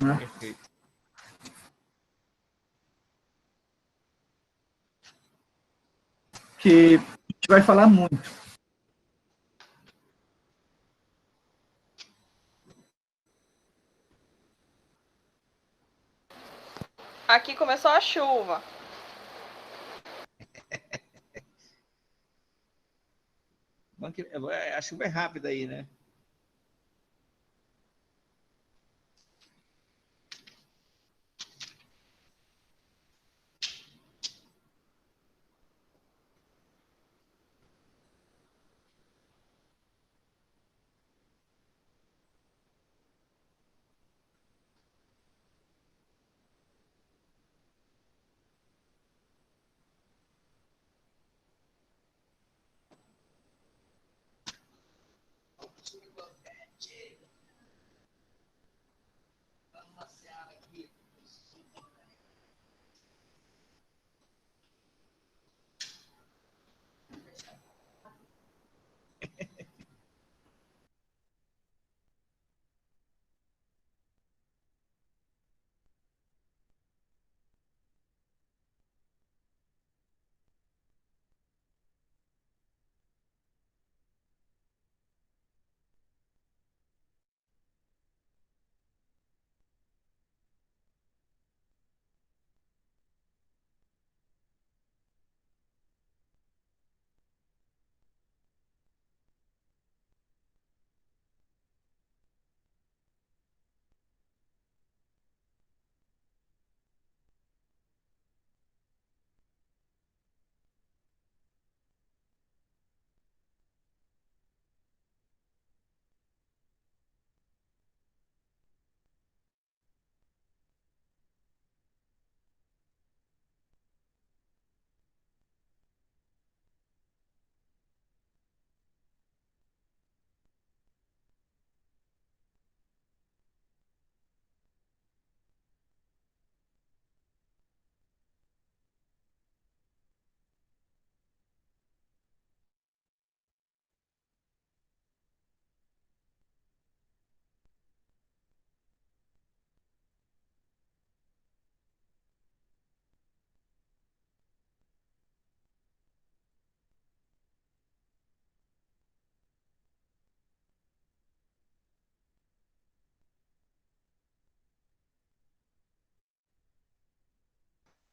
né? Perfeito. Que a gente vai falar muito. Aqui começou a chuva. A chuva é rápida aí, né?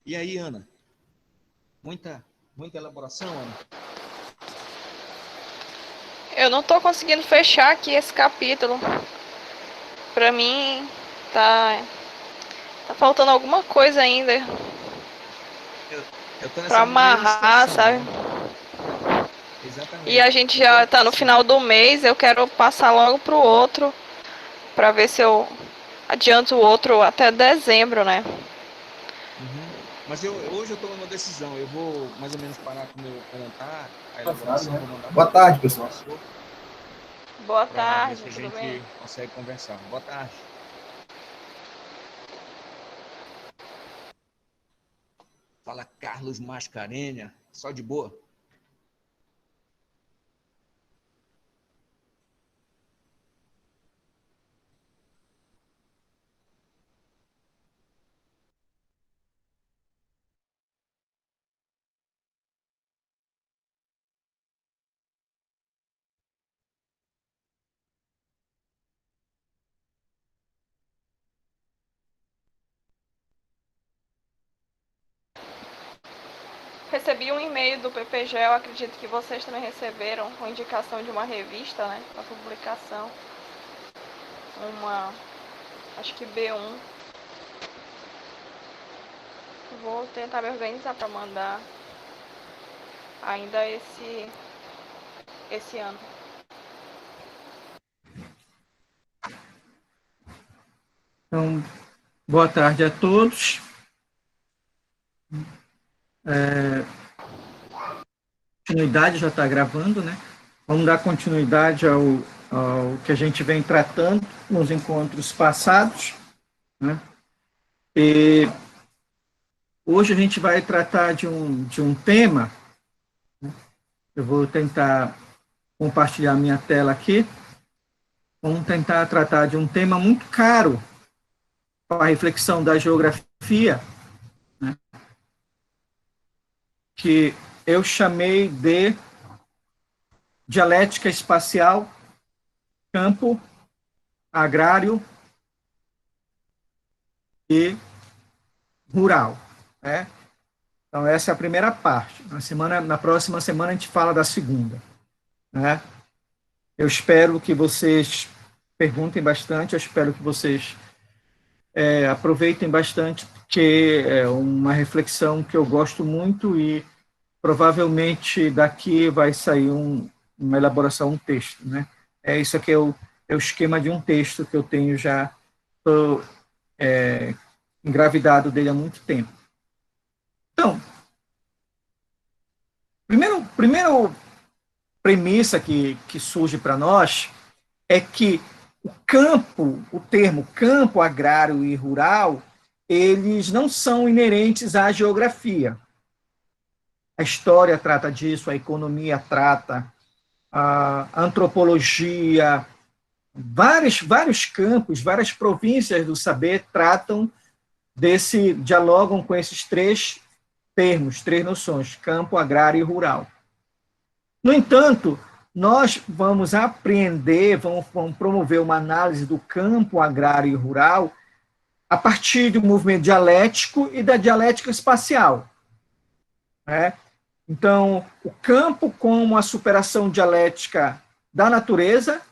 E aí, Ana? Muita elaboração, Ana? Eu não tô conseguindo fechar aqui esse capítulo. Pra mim, tá faltando alguma coisa ainda Eu tô nessa pra mesma amarrar, situação, sabe? né? E a Exatamente. gente já tá no Assim, final do mês, eu quero passar logo pro outro, pra ver se eu adianto o outro até dezembro, né? uhum. Mas hoje eu estou numa decisão. Eu vou mais ou menos parar com montar a elaboração, vou mandar Boa para o tarde, pessoal. professor Boa para ver tarde, se a tudo bem? gente consegue conversar. Boa tarde. Fala Carlos Mascarenha, só de boa. Recebi um e-mail do PPG, eu acredito que vocês também receberam, com indicação de uma revista, né? Para publicação. Acho que B1. Vou tentar me organizar para mandar ainda esse ano. Então, boa tarde a todos. Continuidade já está gravando, né? Vamos dar continuidade ao que a gente vem tratando nos encontros passados, né? E hoje a gente vai tratar de um tema. Eu vou tentar compartilhar minha tela aqui. Vamos tentar tratar de um tema muito caro a reflexão da geografia, né, que eu chamei de dialética espacial, campo, agrário e rural, né? Então, essa é a primeira parte. Na próxima semana, a gente fala da segunda, né? Eu espero que vocês perguntem bastante, eu espero que vocês aproveitem bastante, porque é uma reflexão que eu gosto muito e provavelmente daqui vai sair uma elaboração, um texto, né? Isso aqui é o esquema de um texto que eu tenho já, estou engravidado dele há muito tempo. Então, primeiro premissa que surge para nós é que o termo campo, agrário e rural, eles não são inerentes à geografia. A história trata disso, a economia trata, a antropologia, vários campos, várias províncias do saber dialogam com esses três termos, três noções, campo, agrário e rural. No entanto, nós vamos apreender, vamos promover uma análise do campo, agrário e rural a partir do movimento dialético e da dialética espacial, né? Então, o campo como a superação dialética da natureza,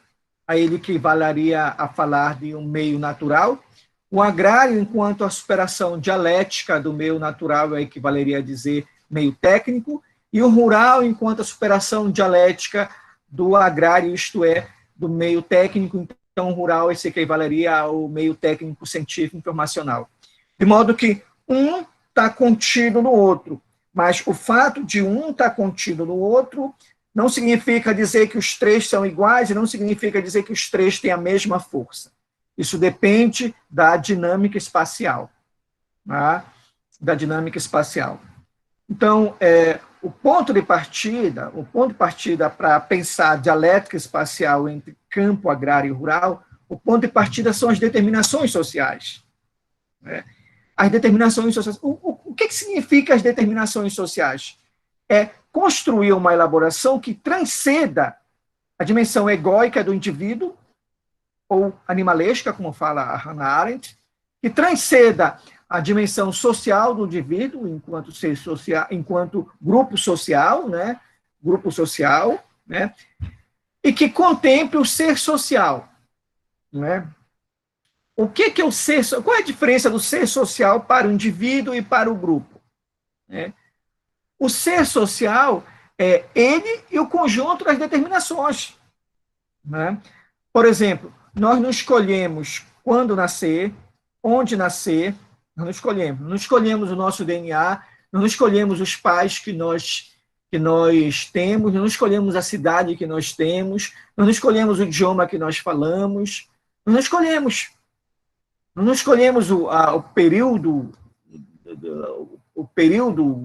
a ele equivaleria a falar de um meio natural. O agrário, enquanto a superação dialética do meio natural, equivaleria a dizer meio técnico, e o rural, enquanto a superação dialética do agrário, isto é, do meio técnico, então o rural, esse equivaleria ao meio técnico científico informacional. De modo que um está contido no outro, mas o fato de um estar contido no outro não significa dizer que os três são iguais e não significa dizer que os três têm a mesma força. Isso depende da dinâmica espacial. Tá? Da dinâmica espacial. Então, o ponto de partida para pensar a dialética espacial entre campo, agrário e rural, o ponto de partida são as determinações sociais. Né? As determinações sociais. O que significa as determinações sociais? É construir uma elaboração que transcenda a dimensão egóica do indivíduo, ou animalesca, como fala a Hannah Arendt, que transcenda a dimensão social do indivíduo enquanto ser social, enquanto grupo social, né? Grupo social, né? E que contemple o ser social, né? O que é o ser? Qual é a diferença do ser social para o indivíduo e para o grupo? Né? O ser social é ele e o conjunto das determinações. Né? Por exemplo, nós não escolhemos quando nascer, onde nascer, nós não escolhemos o nosso DNA, nós não escolhemos os pais que nós temos, nós não escolhemos a cidade que nós temos, nós não escolhemos o idioma que nós falamos, nós não escolhemos. Nós não escolhemos o período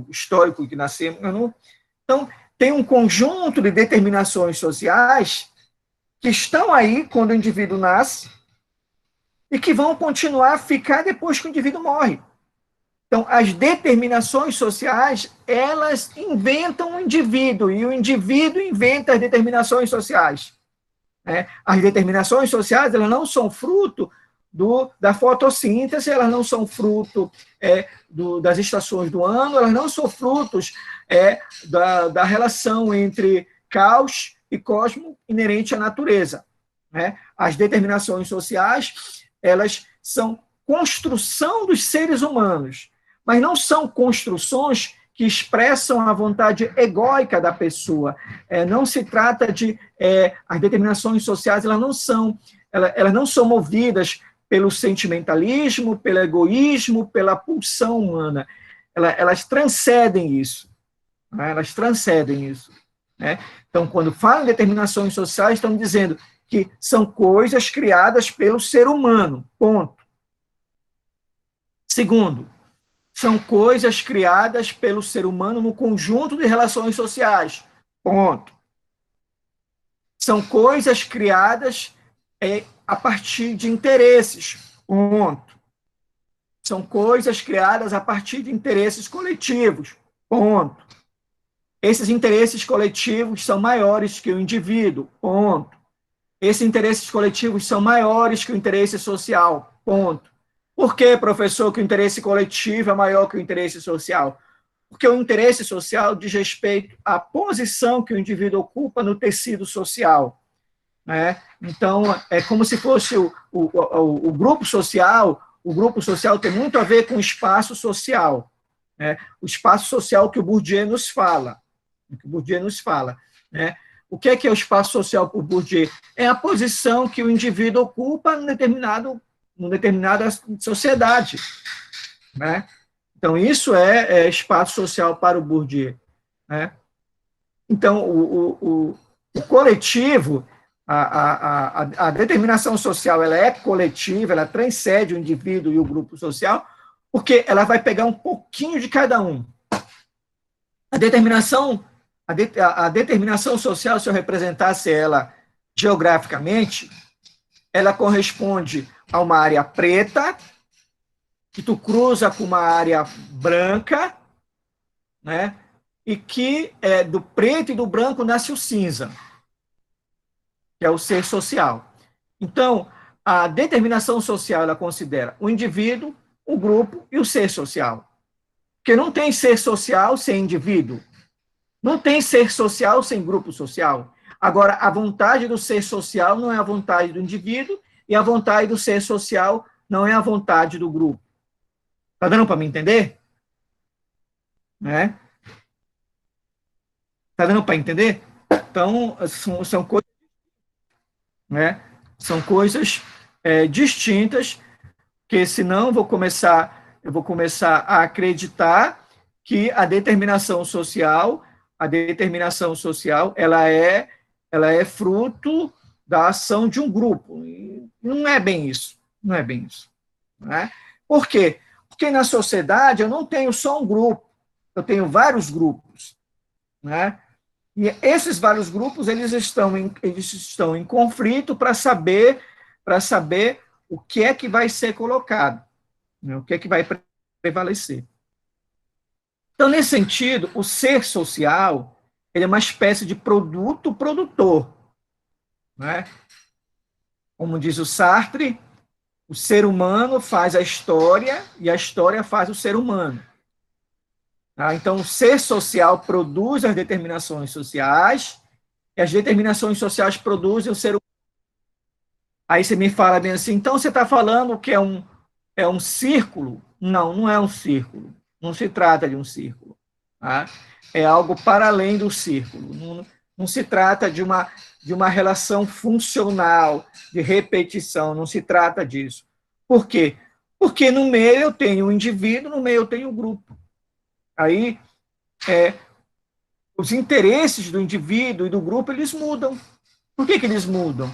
histórico que nascemos. Então, tem um conjunto de determinações sociais que estão aí quando o indivíduo nasce e que vão continuar a ficar depois que o indivíduo morre. Então, as determinações sociais, elas inventam o indivíduo, e o indivíduo inventa as determinações sociais. Né? As determinações sociais, elas não são fruto da fotossíntese, elas não são fruto das estações do ano, elas não são frutos da relação entre caos e cosmo inerente à natureza. Né? As determinações sociais, elas são construção dos seres humanos, mas não são construções que expressam a vontade egóica da pessoa. Não se trata de... as determinações sociais, elas não são movidas pelo sentimentalismo, pelo egoísmo, pela pulsão humana. Elas transcendem isso. Né? Elas transcendem isso. Né? Então, quando falam em determinações sociais, estão dizendo que são coisas criadas pelo ser humano, ponto. Segundo, são coisas criadas pelo ser humano no conjunto de relações sociais, ponto. São coisas criadas a partir de interesses, ponto. são coisas criadas a partir de interesses coletivos. Ponto. Esses interesses coletivos são maiores que o indivíduo. Ponto. Esses interesses coletivos são maiores que o interesse social. Ponto. Por que, professor, que o interesse coletivo é maior que o interesse social? Porque o interesse social diz respeito à posição que o indivíduo ocupa no tecido social. Né? Então, é como se fosse o grupo social. O grupo social tem muito a ver com o espaço social. Né? O espaço social que o Bourdieu nos fala. Né? O que é o espaço social por Bourdieu? É a posição que o indivíduo ocupa em determinada sociedade. Né? Então, isso é espaço social para o Bourdieu. Né? Então, o coletivo, a determinação social, ela é coletiva, ela transcende o indivíduo e o grupo social, porque ela vai pegar um pouquinho de cada um. A determinação social, se eu representasse ela geograficamente, ela corresponde a uma área preta, que tu cruza com uma área branca, né? E que do preto e do branco nasce o cinza, que é o ser social. Então, a determinação social, ela considera o indivíduo, o grupo e o ser social. Porque não tem ser social sem indivíduo. Não tem ser social sem grupo social. Agora, a vontade do ser social não é a vontade do indivíduo e a vontade do ser social não é a vontade do grupo. Está dando para me entender? Né? Está dando para entender? Então, são coisas, né? São coisas distintas, que senão eu vou começar a acreditar que a determinação social ela é fruto da ação de um grupo. E não é bem isso. Não é bem isso. Né? Por quê? Porque na sociedade eu não tenho só um grupo, eu tenho vários grupos. Né? E esses vários grupos eles estão em conflito para saber o que é que vai ser colocado, né? O que é que vai prevalecer. Então, nesse sentido, o ser social ele é uma espécie de produto produtor. Né? Como diz o Sartre, o ser humano faz a história e a história faz o ser humano. Então, o ser social produz as determinações sociais e as determinações sociais produzem o ser humano. Aí você me fala bem assim, então você está falando que é um círculo? Não, não é um círculo. Não se trata de um círculo. Tá? É algo para além do círculo. Não se trata de uma relação funcional, de repetição, não se trata disso. Por quê? Porque no meio eu tenho o indivíduo, no meio eu tenho o grupo. Aí, os interesses do indivíduo e do grupo, eles mudam. Por que eles mudam?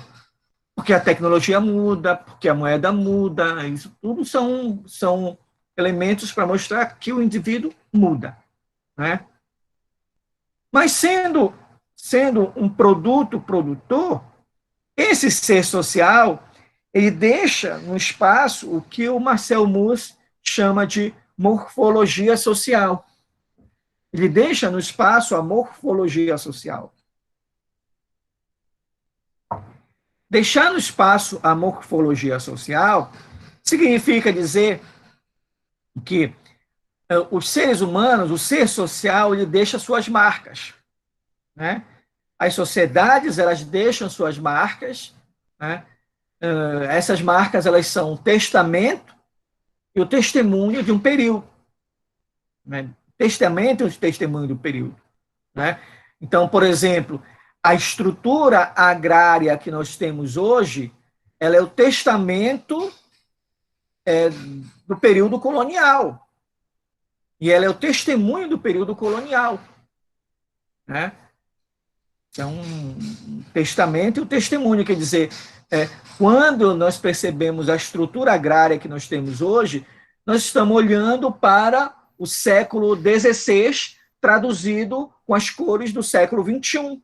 Porque a tecnologia muda, porque a moeda muda, isso tudo são elementos para mostrar que o indivíduo muda. Né? Mas sendo um produto produtor, esse ser social, ele deixa no espaço o que o Marcel Mauss chama de morfologia social. Ele deixa no espaço a morfologia social. Deixar no espaço a morfologia social significa dizer que os seres humanos, o ser social, ele deixa suas marcas. Né? As sociedades, elas deixam suas marcas. Né? Essas marcas, elas são o testamento e o testemunho de um período. Né? Testamento e o testemunho do período. Né? Então, por exemplo, a estrutura agrária que nós temos hoje, ela é o testamento do período colonial. E ela é o testemunho do período colonial. Né? Então, um testamento e o testemunho, quer dizer, quando nós percebemos a estrutura agrária que nós temos hoje, nós estamos olhando para o século XVI, traduzido com as cores do século XXI.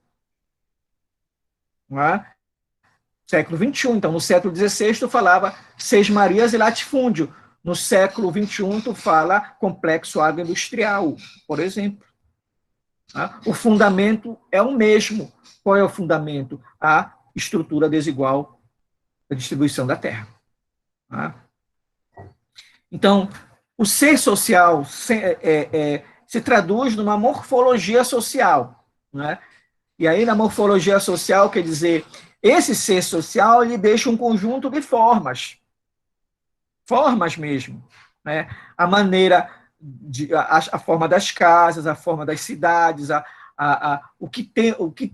Não é? Século XXI. Então, no século XVI, tu falava Seis Marias e Latifúndio. No século XXI, tu fala complexo agroindustrial, por exemplo. Tá? O fundamento é o mesmo. Qual é o fundamento? A estrutura desigual da distribuição da terra. Tá? Então, o ser social se traduz numa morfologia social. Né? E aí, na morfologia social, quer dizer, esse ser social ele deixa um conjunto de formas mesmo. Né? A maneira, a forma das casas, a forma das cidades, o que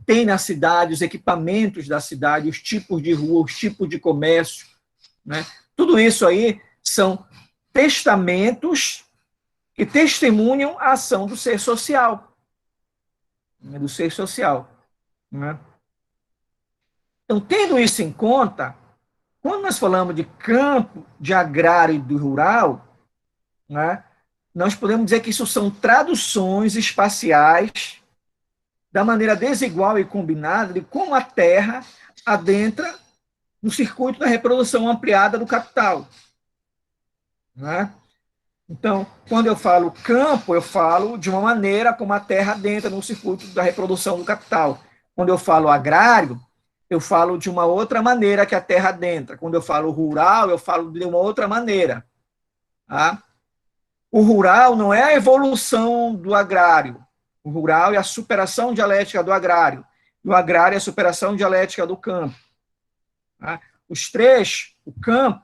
tem na cidade, os equipamentos da cidade, os tipos de rua, os tipos de comércio. Né? Tudo isso aí são testamentos que testemunham a ação do ser social. Do ser social. Né? Então, tendo isso em conta, quando nós falamos de campo, de agrário e do rural, né, nós podemos dizer que isso são traduções espaciais da maneira desigual e combinada de como a terra adentra no circuito da reprodução ampliada do capital. Né? Então, quando eu falo campo, eu falo de uma maneira como a terra adentra no circuito da reprodução do capital. Quando eu falo agrário, eu falo de uma outra maneira que a terra adentra. Quando eu falo rural, eu falo de uma outra maneira. Tá? O rural não é a evolução do agrário. O rural é a superação dialética do agrário. E o agrário é a superação dialética do campo. Tá? Os três, o campo,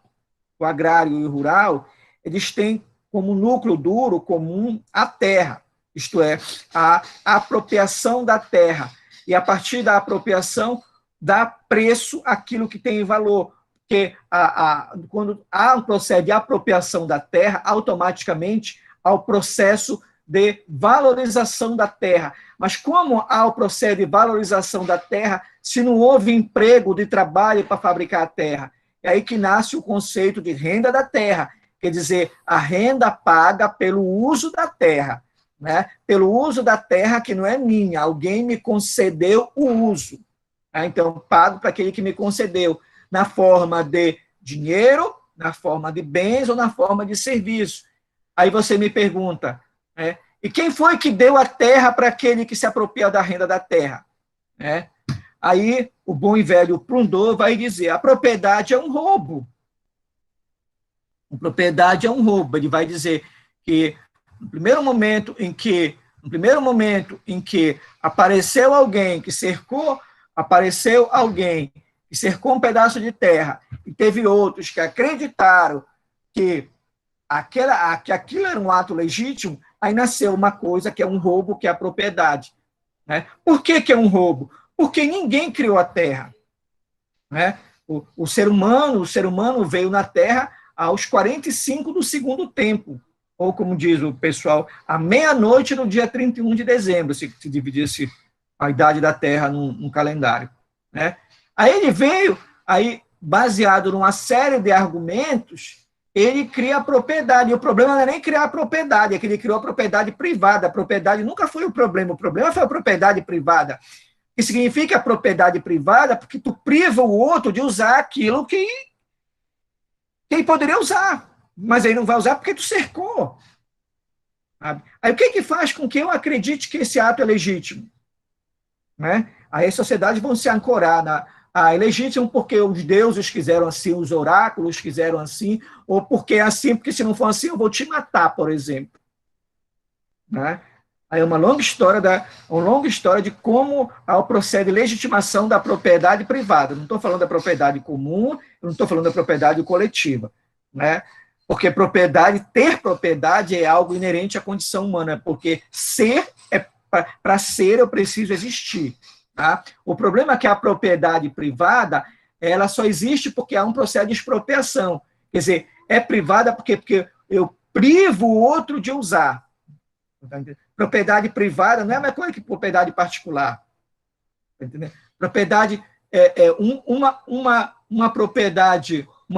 o agrário e o rural, eles têm como núcleo duro comum a terra, isto é, a apropriação da terra. E a partir da apropriação, dá preço àquilo que tem valor. Porque quando há um processo de apropriação da terra, automaticamente há o processo de valorização da terra. Mas como há o processo de valorização da terra se não houve emprego de trabalho para fabricar a terra? É aí que nasce o conceito de renda da terra, quer dizer, a renda paga pelo uso da terra, né? Pelo uso da terra que não é minha, alguém me concedeu o uso. Então, pago para aquele que me concedeu, na forma de dinheiro, na forma de bens ou na forma de serviço. Aí você me pergunta, e quem foi que deu a terra para aquele que se apropria da renda da terra? Aí o bom e velho Prundô vai dizer, a propriedade é um roubo. A propriedade é um roubo. Ele vai dizer que no primeiro momento em que apareceu alguém que cercou um pedaço de terra e teve outros que acreditaram que aquilo era um ato legítimo, aí nasceu uma coisa que é um roubo, que é a propriedade. Né? Por que é um roubo? Porque ninguém criou a terra. Né? O ser humano veio na terra aos 45 do segundo tempo, ou como diz o pessoal, à meia-noite do dia 31 de dezembro, se dividisse a idade da Terra num calendário. Né? Aí ele veio, aí, baseado numa série de argumentos, ele cria a propriedade. E o problema não é nem criar a propriedade, é que ele criou a propriedade privada. A propriedade nunca foi o problema foi a propriedade privada. Que significa a propriedade privada porque tu priva o outro de usar aquilo que ele poderia usar, mas ele não vai usar porque tu cercou. Sabe? Aí o que faz com que eu acredite que esse ato é legítimo? Né? Aí as sociedades vão se ancorar é legítimo porque os deuses quiseram assim, os oráculos quiseram assim, ou porque é assim, porque se não for assim eu vou te matar, por exemplo. Né? Aí é uma longa história de como há o processo de legitimação da propriedade privada. Não estou falando da propriedade comum, não estou falando da propriedade coletiva. Né? Porque ter propriedade é algo inerente à condição humana, porque para ser eu preciso existir. Tá? O problema é que a propriedade privada ela só existe porque há um processo de expropriação. Quer dizer, é privada porque eu privo o outro de usar. Propriedade privada não é a mesma coisa que propriedade particular. Entendeu? Propriedade uma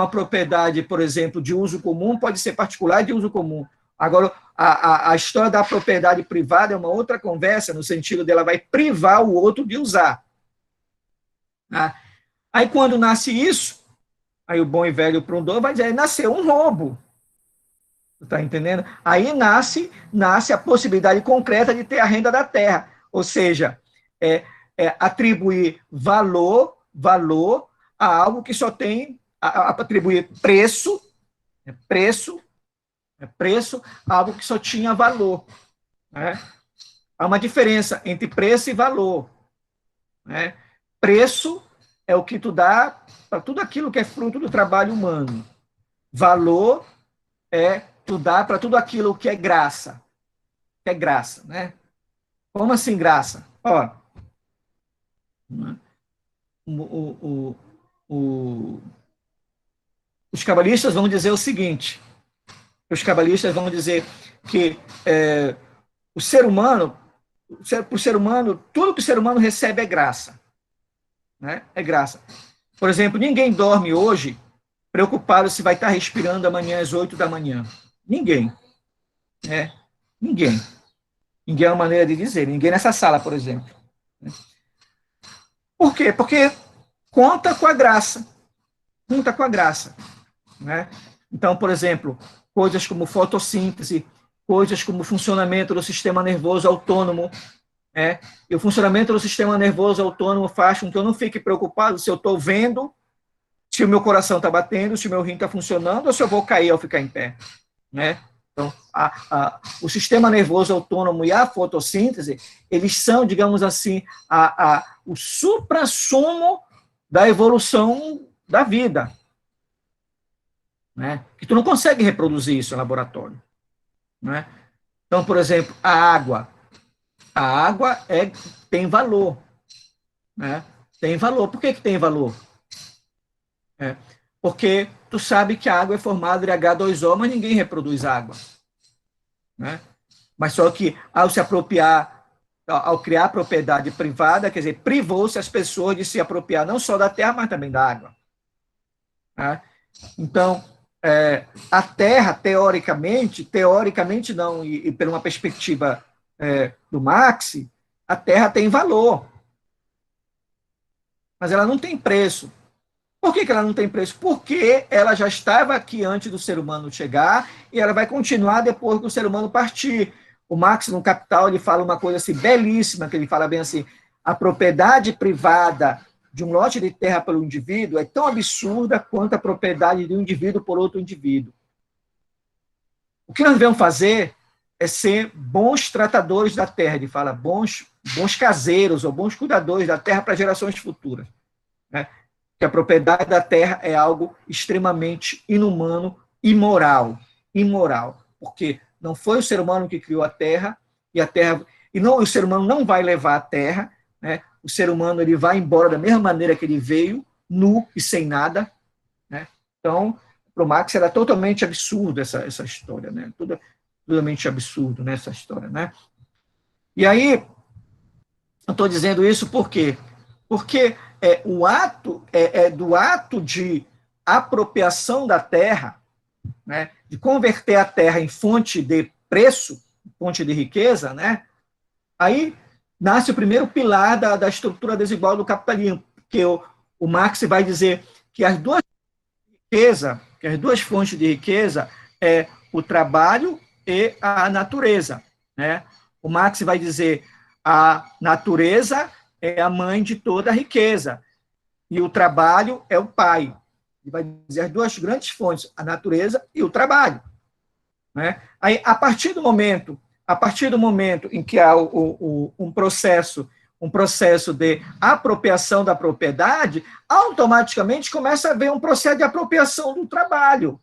propriedade, por exemplo, de uso comum pode ser particular e de uso comum. Agora, a história da propriedade privada é uma outra conversa, no sentido dela vai privar o outro de usar. Tá? Aí, quando nasce isso, aí o bom e velho Prundô vai dizer, nasceu um roubo. Está entendendo? Aí nasce a possibilidade concreta de ter a renda da terra, ou seja, atribuir valor a algo que só tem, atribuir preço a algo que só tinha valor, né? Há uma diferença entre preço e valor, né? Preço é o que tu dá para tudo aquilo que é fruto do trabalho humano. Valor tu dá para tudo aquilo que é graça. Né? Como assim graça? Ó, os cabalistas vão dizer o seguinte, os cabalistas vão dizer que o ser humano, tudo que o ser humano recebe é graça. Né? É graça. Por exemplo, ninguém dorme hoje preocupado se vai estar respirando amanhã às 8 da manhã. Ninguém. Ninguém. Ninguém é uma maneira de dizer. Ninguém nessa sala, por exemplo. Por quê? Porque conta com a graça. Conta com a graça. Né? Então, por exemplo, coisas como fotossíntese, coisas como funcionamento do sistema nervoso autônomo. E o funcionamento do sistema nervoso autônomo faz com que eu não fique preocupado se eu estou vendo, se o meu coração está batendo, se o meu rim está funcionando, ou se eu vou cair ao ficar em pé. Né? Então, o sistema nervoso autônomo e a fotossíntese, eles são, digamos assim, o suprassumo da evolução da vida. Né? Que tu não consegue reproduzir isso em laboratório. Né? Então, por exemplo, a água tem valor. Né? Tem valor. Por que tem valor? Porque tu sabe que a água é formada de H2O, mas ninguém reproduz água. Né? Mas só que, ao se apropriar, ao criar propriedade privada, quer dizer, privou-se as pessoas de se apropriar não só da terra, mas também da água. Né? Então, a terra, teoricamente não, e por uma perspectiva do Marx, a terra tem valor. Mas ela não tem preço. Por que ela não tem preço? Porque ela já estava aqui antes do ser humano chegar e ela vai continuar depois que o ser humano partir. O Marx, no Capital, ele fala uma coisa assim, belíssima, que ele fala bem assim, a propriedade privada de um lote de terra pelo indivíduo é tão absurda quanto a propriedade de um indivíduo por outro indivíduo. O que nós devemos fazer é ser bons tratadores da terra, ele fala, bons caseiros ou bons cuidadores da terra para gerações futuras. Né? Que a propriedade da terra é algo extremamente inumano, imoral, porque não foi o ser humano que criou a terra, o ser humano não vai levar a terra, né? O ser humano ele vai embora da mesma maneira que ele veio, nu e sem nada. Né? Então, para o Marx era totalmente absurdo essa história, né? Totalmente absurdo nessa história. Né? E aí, eu estou dizendo isso por quê? Porque do ato de apropriação da terra, né, de converter a terra em fonte de preço, fonte de riqueza, né, aí nasce o primeiro pilar da estrutura desigual do capitalismo, que o Marx vai dizer que as duas fontes de riqueza é o trabalho e a natureza. Né? O Marx vai dizer a natureza é a mãe de toda a riqueza, e o trabalho é o pai. Ele vai dizer as duas grandes fontes, a natureza e o trabalho. Né? Aí, a partir do momento em que há um processo de apropriação da propriedade, automaticamente começa a haver um processo de apropriação do trabalho.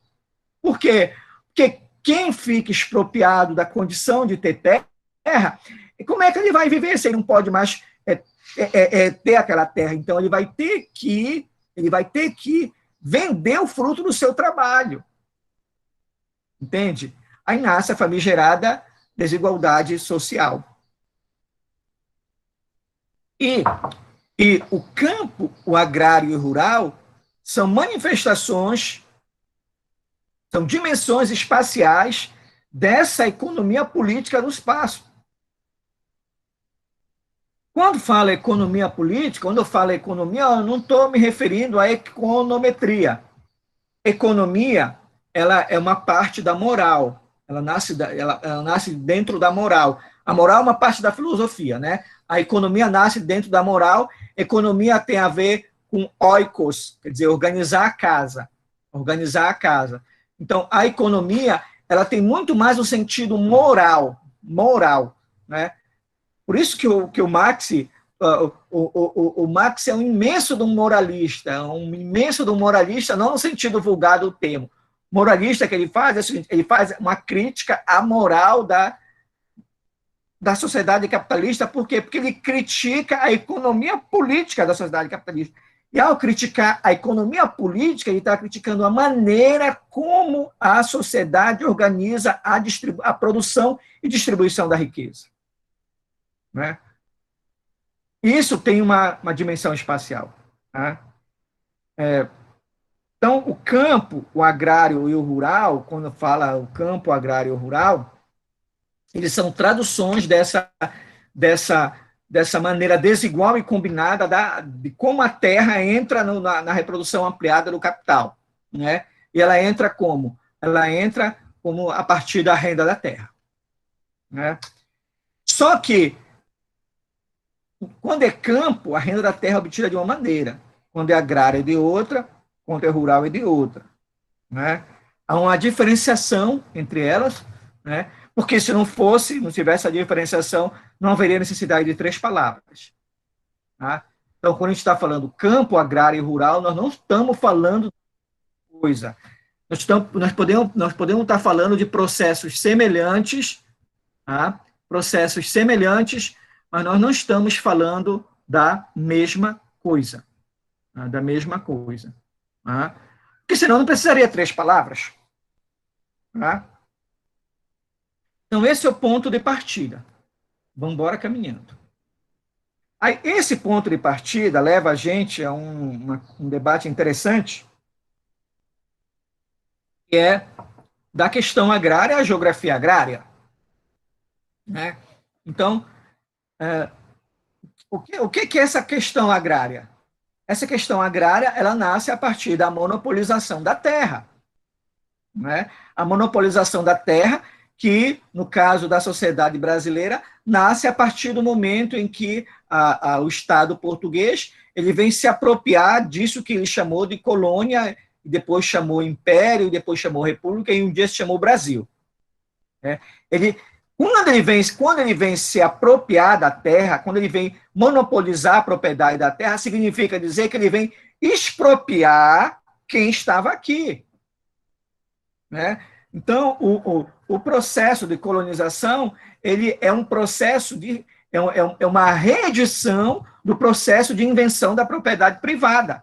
Por quê? Porque quem fica expropriado da condição de ter terra, como é que ele vai viver se ele não pode mais ter aquela terra? Então, ele vai ter que vender o fruto do seu trabalho. Entende? Aí nasce a famigerada desigualdade social. E o campo, o agrário e o rural, são manifestações, são dimensões espaciais dessa economia política do espaço. Quando eu falo economia política, quando eu falo economia, eu não estou me referindo à econometria. Economia, ela é uma parte da moral. ela nasce dentro da moral. A moral é uma parte da filosofia, né? A economia nasce dentro da moral. Economia tem a ver com oikos, quer dizer, organizar a casa. Organizar a casa. Então, a economia, ela tem muito mais um sentido moral, né? Por isso que o Marx, o Marx é um imenso de um moralista, não no sentido vulgar do termo. Moralista que ele faz é o seguinte, ele faz uma crítica à moral da sociedade capitalista. Por quê? Porque ele critica a economia política da sociedade capitalista. E ao criticar a economia política, ele está criticando a maneira como a sociedade organiza a produção e distribuição da riqueza. Né? Isso tem uma dimensão espacial. Tá? Então, o campo, o agrário e o rural, quando fala o campo, o agrário e o rural, eles são traduções dessa maneira desigual e combinada de como a terra entra na reprodução ampliada do capital. Né? E ela entra como? Ela entra como a partir da renda da terra. Né? Só que, quando é campo, a renda da terra é obtida de uma maneira. Quando é agrário, é de outra. Quando é rural, é de outra. Né? Há uma diferenciação entre elas, né? Porque se não tivesse a diferenciação, não haveria necessidade de 3 palavras. Tá? Então, quando a gente está falando campo, agrário e rural, nós não estamos falando de coisa. Nós podemos estar falando de processos semelhantes, tá? Processos semelhantes, mas nós não estamos falando da mesma coisa. Tá? Da mesma coisa. Tá? Porque senão não precisaria 3 palavras. Tá? Então, esse é o ponto de partida. Vamos embora caminhando. Aí, esse ponto de partida leva a gente a um debate interessante, que é da questão agrária à geografia agrária. Né? Então, o que é essa questão agrária? Essa questão agrária, ela nasce a partir da monopolização da terra. Né? A monopolização da terra, que, no caso da sociedade brasileira, nasce a partir do momento em que o Estado português ele vem se apropriar disso que ele chamou de colônia, e depois chamou império, e depois chamou república, e um dia se chamou Brasil. Quando ele vem se apropriar da terra, quando ele vem monopolizar a propriedade da terra, significa dizer que ele vem expropriar quem estava aqui. Né? Então, o processo de colonização, ele é um processo é uma reedição do processo de invenção da propriedade privada.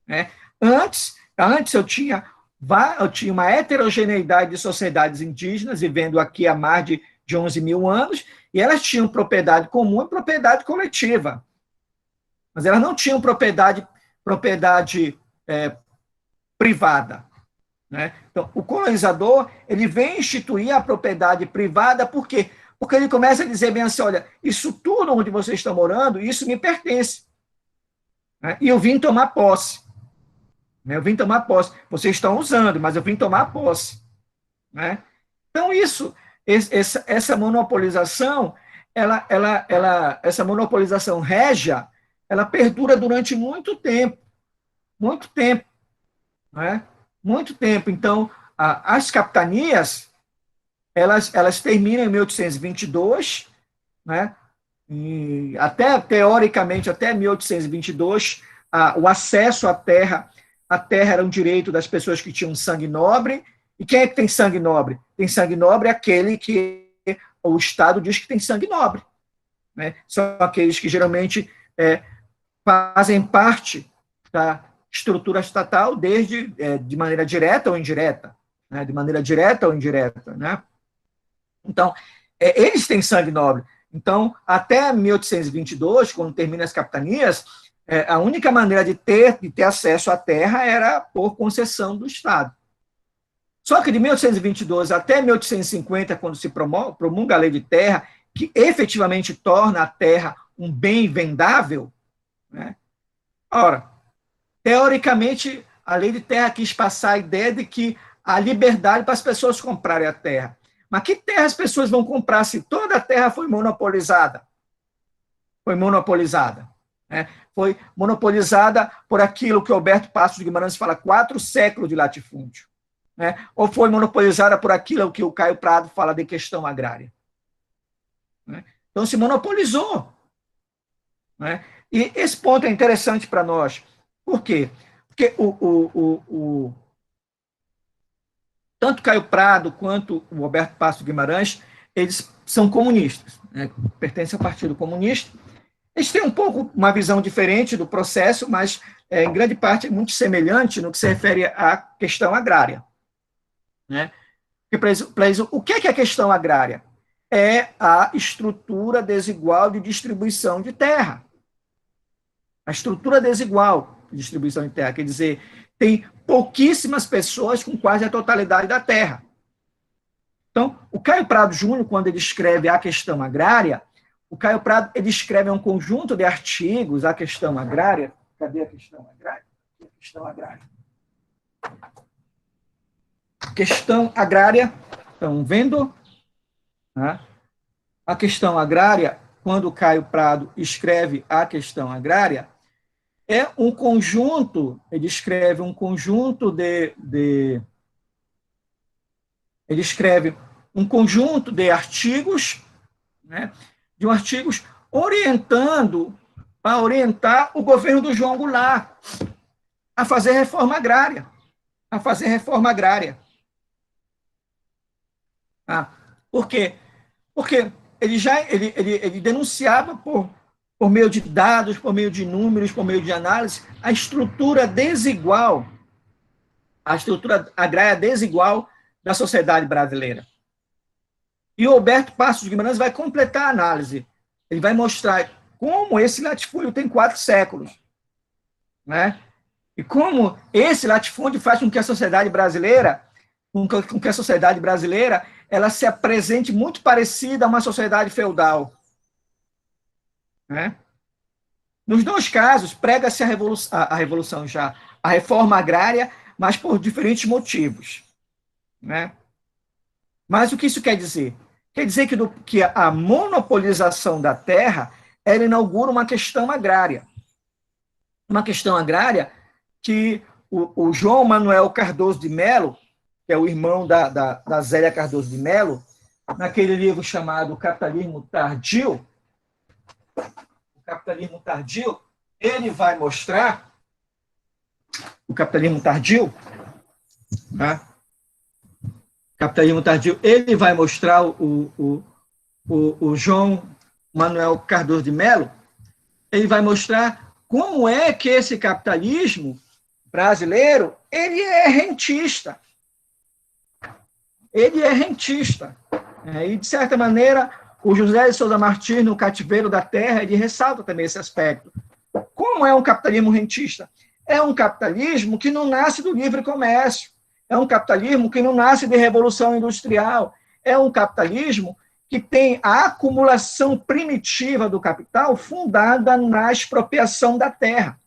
Né? Antes eu tinha uma heterogeneidade de sociedades indígenas vivendo aqui há mais de 11 mil anos, e elas tinham propriedade comum e propriedade coletiva. Mas elas não tinham propriedade privada. Né? Então, o colonizador ele vem instituir a propriedade privada, por quê? Porque ele começa a dizer bem assim, olha, isso tudo onde vocês estão morando, isso me pertence. Né? E eu vim tomar posse. Vocês estão usando, mas eu vim tomar posse. Né? Então, essa monopolização, essa monopolização régia, ela perdura durante muito tempo. Né? Muito tempo. Então, as capitanias, elas terminam em 1822, né? E teoricamente, até 1822, o acesso à terra era um direito das pessoas que tinham sangue nobre. E quem é que tem sangue nobre? Tem sangue nobre aquele que o Estado diz que tem sangue nobre. Né? São aqueles que geralmente fazem parte da estrutura estatal de maneira direta ou indireta. Né? De maneira direta ou indireta. Né? Então, eles têm sangue nobre. Então, até 1822, quando terminam as capitanias, a única maneira de ter acesso à terra era por concessão do Estado. Só que de 1822 até 1850, quando se promulga a lei de terra, que efetivamente torna a terra um bem vendável, né? Ora, teoricamente, a lei de terra quis passar a ideia de que a liberdade para as pessoas comprarem a terra. Mas que terra as pessoas vão comprar se toda a terra foi monopolizada? Foi monopolizada. Né? Foi monopolizada por aquilo que Alberto Passos de Guimarães fala, 4 séculos de latifúndio. Né? Ou foi monopolizada por aquilo que o Caio Prado fala de questão agrária. Né? Então, se monopolizou. Né? E esse ponto é interessante para nós. Por quê? Porque tanto Caio Prado quanto o Alberto Passos de Guimarães, eles são comunistas, né? Pertencem ao Partido Comunista. Eles têm um pouco uma visão diferente do processo, mas em grande parte é muito semelhante no que se refere à questão agrária. Né? Para eles, o que é a questão agrária? É a estrutura desigual de distribuição de terra. A estrutura desigual de distribuição de terra, quer dizer, tem pouquíssimas pessoas com quase a totalidade da terra. Então, o Caio Prado Júnior, quando ele escreve a questão agrária, o Caio Prado ele escreve um conjunto de artigos, a questão agrária. Cadê a questão agrária? A questão agrária. Questão agrária, estão vendo? A questão agrária, quando o Caio Prado escreve a questão agrária, é um conjunto, ele escreve um conjunto ele escreve um conjunto de artigos, né, de artigos para orientar o governo do João Goulart a fazer reforma agrária, Por quê? Porque ele denunciava por meio de dados, por meio de números, por meio de análise, a estrutura agrária desigual da sociedade brasileira. E o Alberto Passos de Guimarães vai completar a análise. Ele vai mostrar como esse latifúndio tem 4 séculos. Né? E como esse latifúndio faz com que a sociedade brasileira, ela se apresente muito parecida a uma sociedade feudal. Né? Nos 2 casos, prega-se a reforma agrária, mas por diferentes motivos. Né? Mas o que isso quer dizer? Quer dizer que a monopolização da terra, ela inaugura uma questão agrária. Uma questão agrária que o João Manuel Cardoso de Melo, que é o irmão da Zélia Cardoso de Melo, naquele livro chamado Capitalismo Tardio, ele vai mostrar o capitalismo tardio, né? Capitalismo tardio, ele vai mostrar o João Manuel Cardoso de Melo, ele vai mostrar como é que esse capitalismo brasileiro, ele é rentista. E, de certa maneira, o José de Souza Martins, no Cativeiro da Terra, ele ressalta também esse aspecto. Como é um capitalismo rentista? É um capitalismo que não nasce do livre comércio, é um capitalismo que não nasce de revolução industrial, é um capitalismo que tem a acumulação primitiva do capital fundada na expropriação da terra.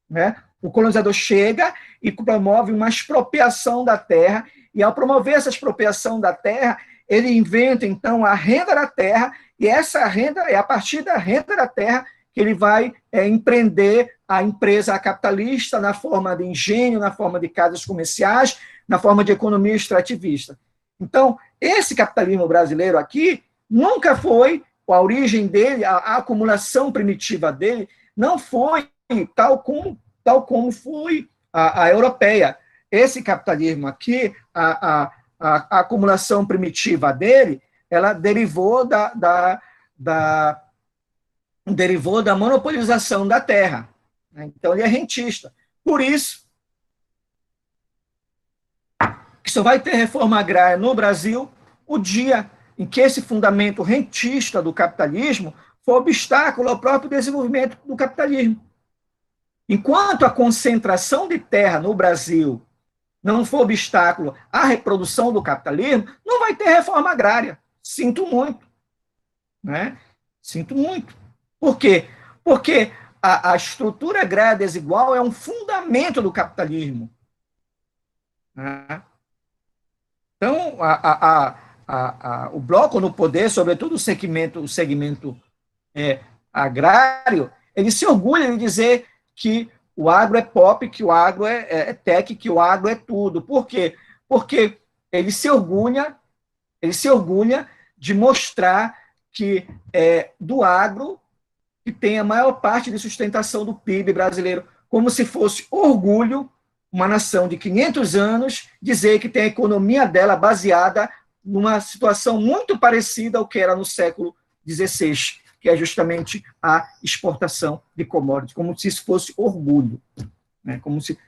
Né? O colonizador chega e promove uma expropriação da terra, e ao promover essa expropriação da terra, ele inventa, então, a renda da terra, e essa renda é a partir da renda da terra que ele vai empreender a empresa capitalista na forma de engenho, na forma de casas comerciais, na forma de economia extrativista. Então, esse capitalismo brasileiro aqui nunca foi, a origem dele, a acumulação primitiva dele, não foi tal como foi a europeia. Esse capitalismo aqui, a acumulação primitiva dele, ela derivou da monopolização da terra. Então, ele é rentista. Por isso, que só vai ter reforma agrária no Brasil o dia em que esse fundamento rentista do capitalismo for obstáculo ao próprio desenvolvimento do capitalismo. Enquanto a concentração de terra no Brasil não for obstáculo à reprodução do capitalismo, não vai ter reforma agrária. Sinto muito. Né? Sinto muito. Por quê? Porque a estrutura agrária desigual é um fundamento do capitalismo. Né? Então, o bloco no poder, sobretudo o segmento agrário, ele se orgulha de dizer que o agro é pop, que o agro é tech, que o agro é tudo. Por quê? Porque ele se orgulha de mostrar que do agro que tem a maior parte de sustentação do PIB brasileiro, como se fosse orgulho, uma nação de 500 anos, dizer que tem a economia dela baseada numa situação muito parecida ao que era no século XVI, que é justamente a exportação de commodities, como se isso fosse orgulho, né? como se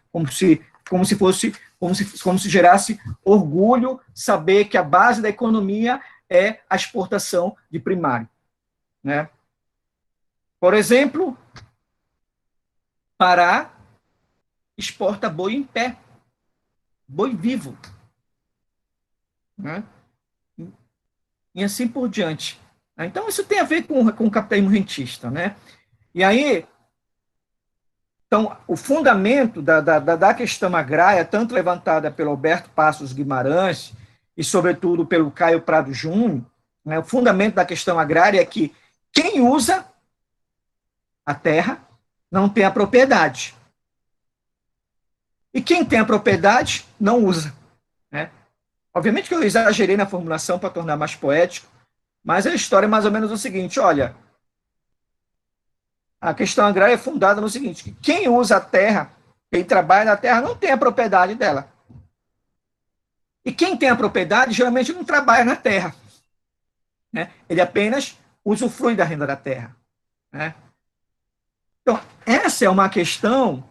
gerasse orgulho saber que a base da economia é a exportação de primário, né? Por exemplo, Pará exporta boi em pé, boi vivo, né? E assim por diante. Então, isso tem a ver com o capitalismo rentista, né? E aí, então, o fundamento da questão agrária, tanto levantada pelo Alberto Passos Guimarães e, sobretudo, pelo Caio Prado Júnior, né, o fundamento da questão agrária é que quem usa a terra não tem a propriedade. E quem tem a propriedade não usa, né? Obviamente que eu exagerei na formulação para tornar mais poético, mas a história é mais ou menos o seguinte, olha, a questão agrária é fundada no seguinte, que quem usa a terra, quem trabalha na terra, não tem a propriedade dela. E quem tem a propriedade, geralmente não trabalha na terra, né? Ele apenas usufrui da renda da terra, né? Então, essa é uma questão,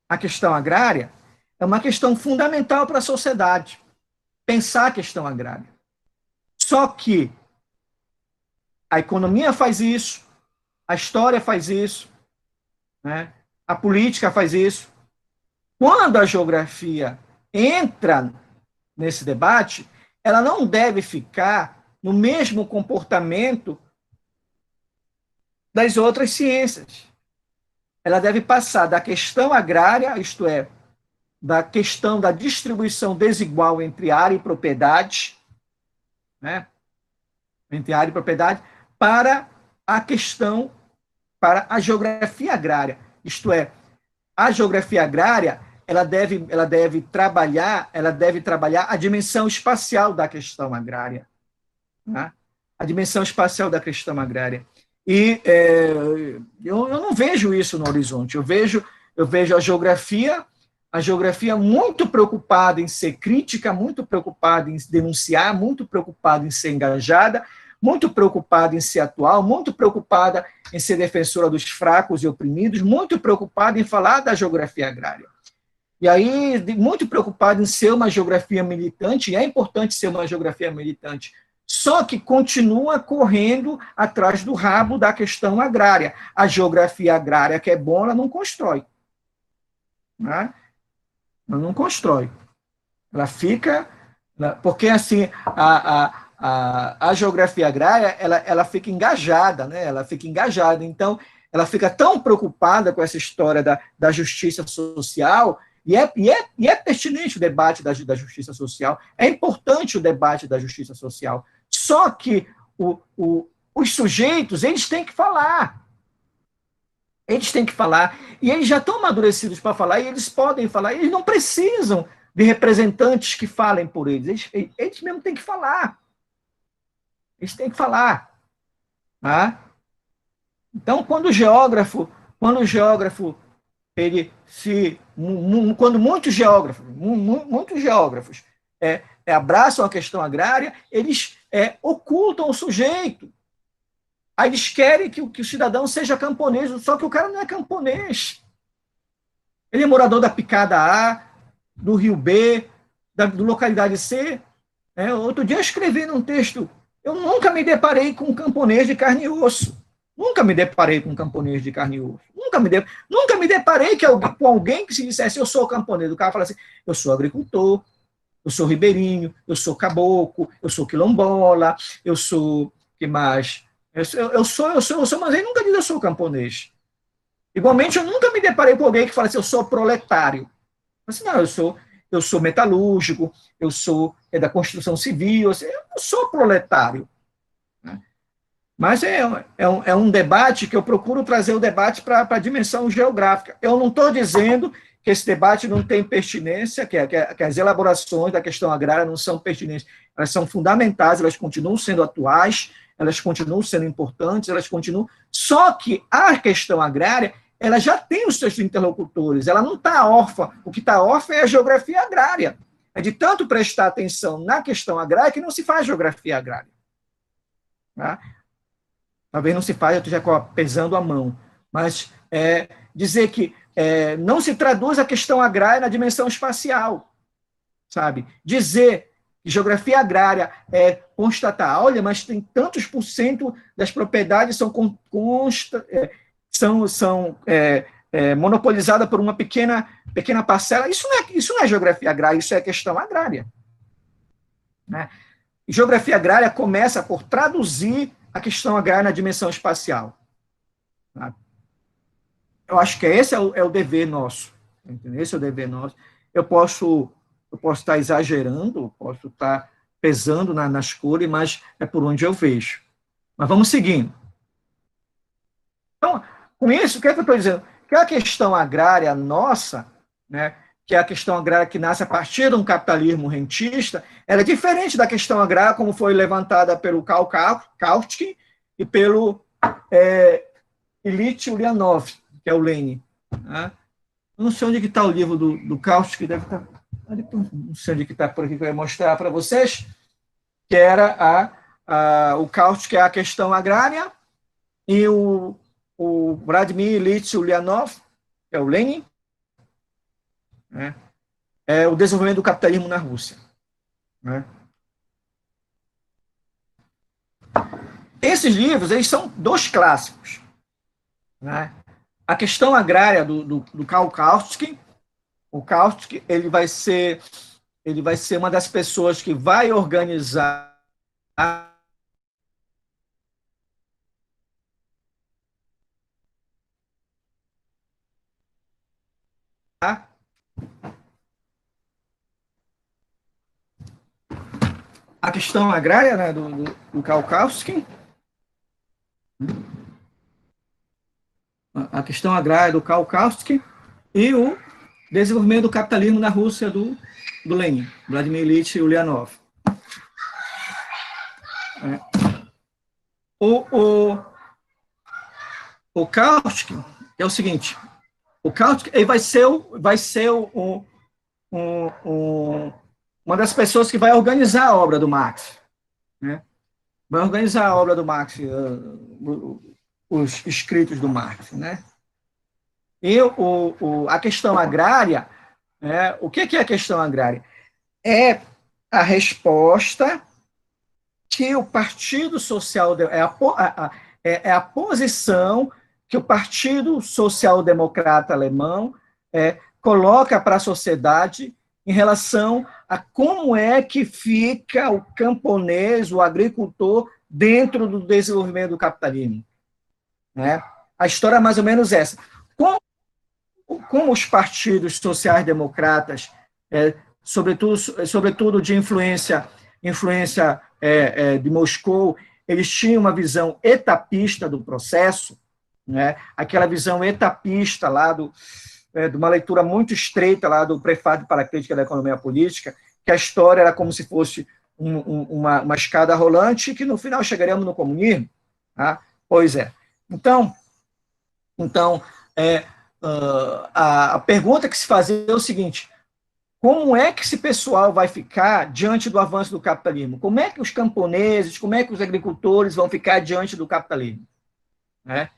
a questão agrária, é uma questão fundamental para a sociedade, pensar a questão agrária. Só que a economia faz isso, a história faz isso, né? A política faz isso. Quando a geografia entra nesse debate, ela não deve ficar no mesmo comportamento das outras ciências. Ela deve passar da questão agrária, isto é, da questão da distribuição desigual entre área e propriedade, né? Entre área e propriedade, para a questão, para a geografia agrária. Isto é, a geografia agrária, ela deve trabalhar a dimensão espacial da questão agrária, né? A dimensão espacial da questão agrária. E eu não vejo isso no horizonte. Eu vejo a geografia muito preocupada em ser crítica, muito preocupada em denunciar, muito preocupada em ser engajada, muito preocupada em ser atual, muito preocupada em ser defensora dos fracos e oprimidos, muito preocupada em falar da geografia agrária. E aí, muito preocupada em ser uma geografia militante, e é importante ser uma geografia militante, só que continua correndo atrás do rabo da questão agrária. A geografia agrária, que é boa, ela não constrói, né? Ela não constrói. Ela fica... Porque, assim, a geografia agrária, ela fica engajada, né? Ela fica engajada. Então, ela fica tão preocupada com essa história da justiça social, e é pertinente o debate da justiça social, é importante o debate da justiça social, só que os sujeitos, eles têm que falar. Eles têm que falar, e eles já estão amadurecidos para falar, e eles podem falar, eles não precisam de representantes que falem por eles, eles mesmos têm que falar. Eles têm que falar. Tá? Então, quando muitos geógrafos abraçam a questão agrária, eles ocultam o sujeito. Aí eles querem que o cidadão seja camponês, só que o cara não é camponês. Ele é morador da Picada A, do Rio B, do localidade C. Outro dia eu escrevi num texto, eu nunca me deparei com um camponês de carne e osso. Nunca me deparei com um camponês de carne e osso. Nunca me deparei com alguém que se dissesse, eu sou camponês. O cara fala assim, eu sou agricultor, eu sou ribeirinho, eu sou caboclo, eu sou quilombola, eu sou... que mais? Eu sou, mas ele nunca diz eu sou camponês. Igualmente, eu nunca me deparei com alguém que fala assim, eu sou proletário. Assim, não, eu sou metalúrgico, eu sou da construção civil, assim, eu não sou proletário. Né? Mas é um debate que eu procuro trazer o debate para a dimensão geográfica. Eu não estou dizendo que esse debate não tem pertinência, que as elaborações da questão agrária não são pertinentes. Elas são fundamentais, elas continuam sendo atuais, elas continuam sendo importantes, elas continuam. Só que a questão agrária, ela já tem os seus interlocutores, ela não está órfã. O que está órfã é a geografia agrária. É de tanto prestar atenção na questão agrária que não se faz geografia agrária. Tá? Talvez não se faz, eu esteja pesando a mão. Mas dizer que não se traduz a questão agrária na dimensão espacial, sabe? Dizer que geografia agrária é constatar, olha, mas tem tantos por cento das propriedades são monopolizadas por uma pequena parcela. Isso não é geografia agrária, isso é questão agrária. Né? Geografia agrária começa por traduzir a questão agrária na dimensão espacial. Tá? Eu acho que esse é o dever nosso. Entendeu? Esse é o dever nosso. Eu posso estar exagerando, posso estar pesando na escolha, mas é por onde eu vejo. Mas vamos seguindo. Então, com isso, o que é que eu estou dizendo? Que a questão agrária nossa, né, que é a questão agrária que nasce a partir de um capitalismo rentista, ela é diferente da questão agrária como foi levantada pelo Karl Kautsky e pelo Ilyich Ulyanov, que é o Lenin. Né? Eu não sei onde está o livro do Kautsky, deve estar... Não sei onde está por aqui que eu ia mostrar para vocês, que era o Kautsky, é a questão agrária, e o Vladimir Ilyich Ulyanov, que é o Lenin, né? É o desenvolvimento do capitalismo na Rússia. Né? Esses livros, eles são dois clássicos. Né? A questão agrária do Karl Kautsky, o Kautsky, ele vai ser uma das pessoas que vai organizar a questão agrária, né, do Karl Kautsky, a questão agrária do Karl Kautsky e o desenvolvimento do capitalismo na Rússia do Lenin, Vladimir Ilyich Ulyanov. O Kautsky é o seguinte, o Kautsky ele vai ser uma das pessoas que vai organizar a obra do Marx. Né? Vai organizar a obra do Marx, os escritos do Marx. Né? E a questão agrária, o que é a questão agrária? É a resposta que o Partido Social... É a posição que o Partido Social Democrata Alemão coloca para a sociedade em relação a como é que fica o camponês, o agricultor, dentro do desenvolvimento do capitalismo. Né? A história é mais ou menos essa. Como os partidos sociais-democratas, sobretudo de influência de Moscou, eles tinham uma visão etapista do processo, né? Aquela visão etapista lá de uma leitura muito estreita lá do Prefácio para a Crítica da Economia Política, que a história era como se fosse uma escada rolante, que no final chegaríamos no comunismo. Tá? Pois é. Então a pergunta que se fazia é o seguinte: como é que esse pessoal vai ficar diante do avanço do capitalismo? Como é que os camponeses, como é que os agricultores vão ficar diante do capitalismo? Né?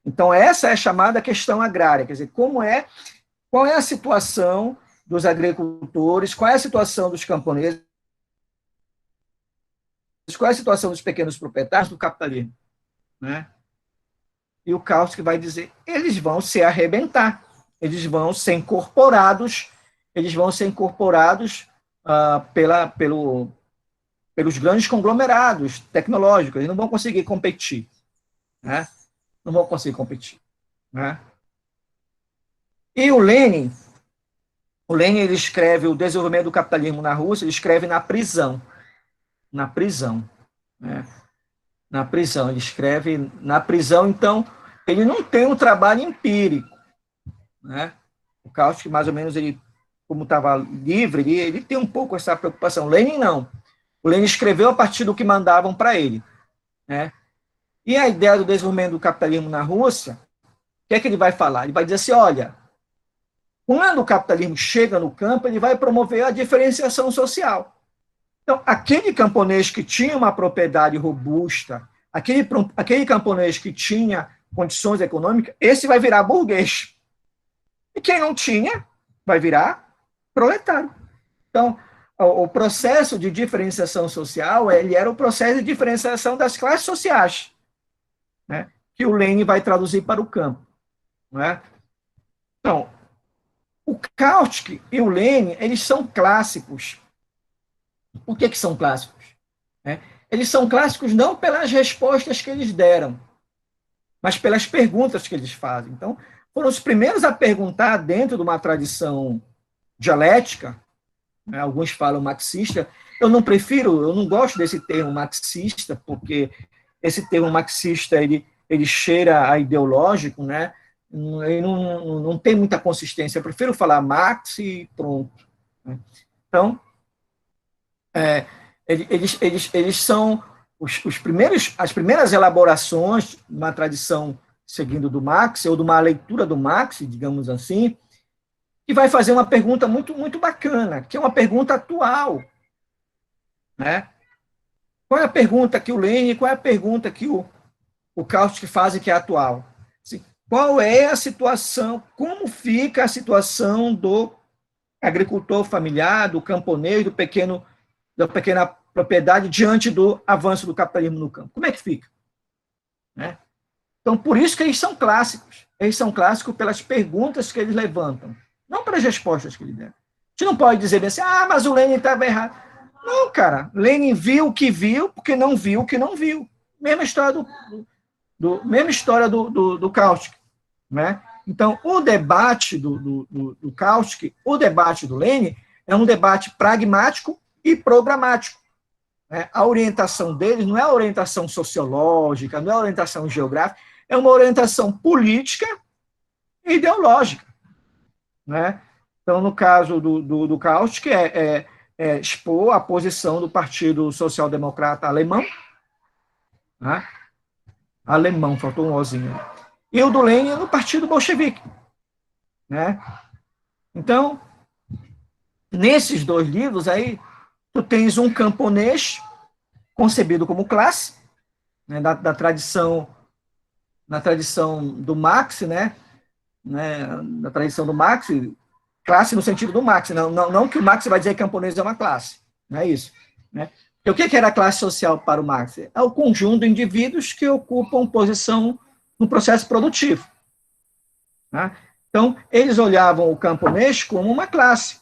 Então, essa é a chamada questão agrária, quer dizer, qual é a situação dos agricultores, qual é a situação dos camponeses, qual é a situação dos pequenos proprietários do capitalismo? Né? E o Kautsky vai dizer, eles vão se arrebentar, eles vão ser incorporados pelos grandes conglomerados tecnológicos, eles não vão conseguir competir. Né? Não vão conseguir competir. Né? E o Lenin, O Lenin, ele escreve o desenvolvimento do capitalismo na Rússia, ele escreve na prisão. Na prisão. Né? Na prisão, ele escreve na prisão, então, ele não tem um trabalho empírico. Né? O Kautsky, mais ou menos, ele, como estava livre, ele tem um pouco essa preocupação. Lenin, não. O Lenin escreveu a partir do que mandavam para ele. Né? E a ideia do desenvolvimento do capitalismo na Rússia, o que é que ele vai falar? Ele vai dizer assim, olha, quando o capitalismo chega no campo, ele vai promover a diferenciação social. Então, aquele camponês que tinha uma propriedade robusta, aquele camponês que tinha condições econômicas, esse vai virar burguês. E quem não tinha, vai virar proletário. Então, o processo de diferenciação social, ele era o processo de diferenciação das classes sociais, né, que o Lenin vai traduzir para o campo. Né? Então, o Kautsky e o Lenin, eles são clássicos. Por que são clássicos? Eles são clássicos não pelas respostas que eles deram, mas pelas perguntas que eles fazem. Então, foram os primeiros a perguntar dentro de uma tradição dialética, né, alguns falam marxista, eu não gosto desse termo marxista, porque esse termo marxista, ele cheira a ideológico, né? Ele não tem muita consistência, eu prefiro falar Marx e pronto. Né? Então, eles são as primeiras elaborações de uma tradição seguindo do Marx, ou de uma leitura do Marx, digamos assim, que vai fazer uma pergunta muito, muito bacana, que é uma pergunta atual. Né? Qual é a pergunta que o Lenin, qual é a pergunta que o Kautsky faz que é atual? Assim, qual é a situação, como fica a situação do agricultor familiar, do camponês, da pequena propriedade diante do avanço do capitalismo no campo? Como é que fica? Né? Então, por isso que eles são clássicos. Eles são clássicos pelas perguntas que eles levantam, não pelas respostas que eles deram. A gente não pode dizer assim, mas o Lenin estava errado. Não, cara, Lenin viu o que viu, porque não viu o que não viu. Mesma história do Kautsky. Né? Então, o debate do Kautsky, o debate do Lenin, é um debate pragmático e programático. Né? A orientação deles não é a orientação sociológica, não é a orientação geográfica, é uma orientação política e ideológica. Né? Então, no caso do Kautsky, expor a posição do Partido Social Democrata Alemão, né? Alemão, faltou um ozinho. E o do Lenin no Partido Bolchevique. Né? Então, nesses dois livros aí, tu tens um camponês concebido como classe, né, na tradição do Marx, né, na tradição do Marx, classe no sentido do Marx, não que o Marx vai dizer que camponês é uma classe, não é isso. Né? E o que era a classe social para o Marx? É o conjunto de indivíduos que ocupam posição no processo produtivo. Né? Então, eles olhavam o camponês como uma classe.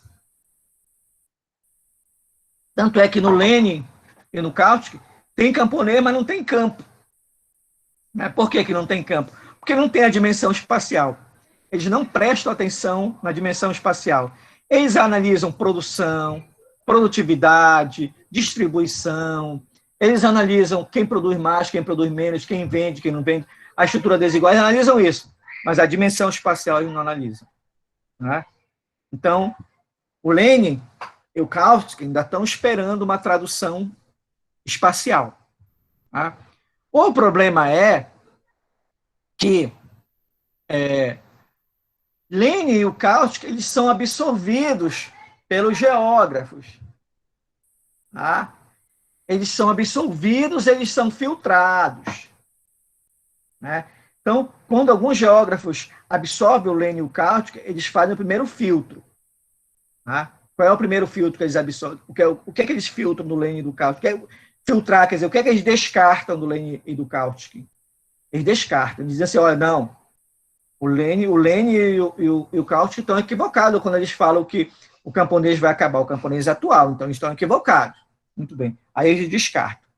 Tanto é que no Lenin e no Kautsky tem camponês, mas não tem campo. Né? Por que não tem campo? Porque não tem a dimensão espacial. Eles não prestam atenção na dimensão espacial. Eles analisam produção, produtividade, distribuição, eles analisam quem produz mais, quem produz menos, quem vende, quem não vende, a estrutura desigual, eles analisam isso, mas a dimensão espacial eles não analisam. Né? Então, o Lenin e o Kautsky ainda estão esperando uma tradução espacial. Tá? O problema é que Lenin e o Kautsky, eles são absorvidos pelos geógrafos. Tá? Eles são absorvidos, eles são filtrados. Né? Então, quando alguns geógrafos absorvem o Lenin e o Kautsky, eles fazem o primeiro filtro. Tá? Qual é o primeiro filtro que eles absorvem? O que é que eles filtram do Lenin e do Kautsky? Filtrar, quer dizer, o que é que eles descartam do Lenin e do Kautsky? Eles descartam, eles dizem assim, olha, não, o Lenin e o Kautsky estão equivocados quando eles falam que o camponês vai acabar, o camponês atual, então eles estão equivocados. Muito bem. Aí eles descartam.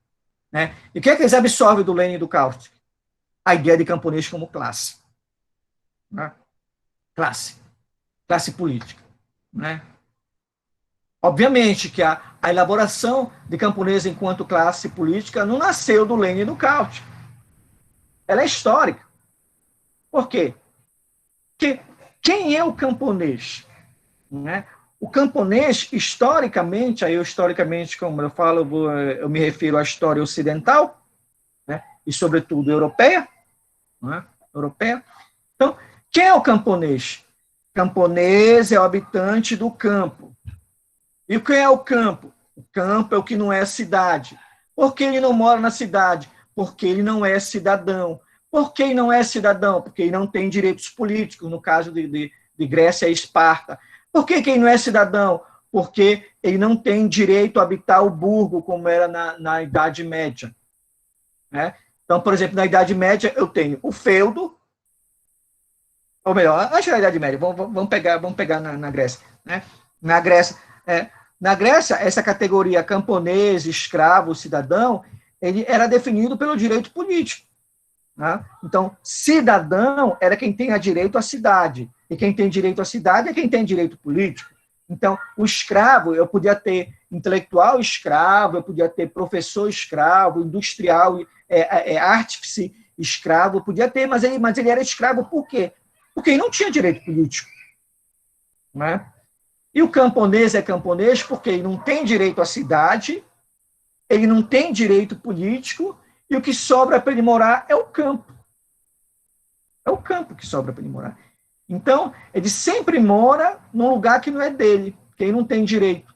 Né? E o que é que eles absorvem do Lenin e do Kautsky? A ideia de camponês como classe. Né? Classe política. né? Obviamente que a elaboração de camponês enquanto classe política não nasceu do Lênin e do Kautsky. Ela é histórica. Por quê? Porque quem é o camponês? Né? O camponês, historicamente, aí eu historicamente, como eu falo, eu me refiro à história ocidental, né? E sobretudo europeia, né? Europeia. Então, quem é o camponês? Camponês é o habitante do campo. E o que é o campo? O campo é o que não é cidade. Por que ele não mora na cidade? Porque ele não é cidadão. Por que ele não é cidadão? Porque ele não tem direitos políticos, no caso de Grécia e Esparta. Por que ele não é cidadão? Porque ele não tem direito a habitar o burgo, como era na Idade Média. Né? Então, por exemplo, na Idade Média, eu tenho o feudo, ou melhor, antes da Idade Média, vamos pegar na Grécia. Né? Na Grécia, essa categoria camponês, escravo, cidadão, ele era definido pelo direito político. Né? Então, cidadão era quem tem direito à cidade, e quem tem direito à cidade é quem tem direito político. Então, o escravo, eu podia ter intelectual escravo, eu podia ter professor escravo, industrial, artífice escravo, podia ter, mas ele era escravo por quê? Porque ele não tinha direito político. Né? E o camponês é camponês porque ele não tem direito à cidade, ele não tem direito político, e o que sobra para ele morar é o campo. É o campo que sobra para ele morar. Então, ele sempre mora num lugar que não é dele, que ele não tem direito.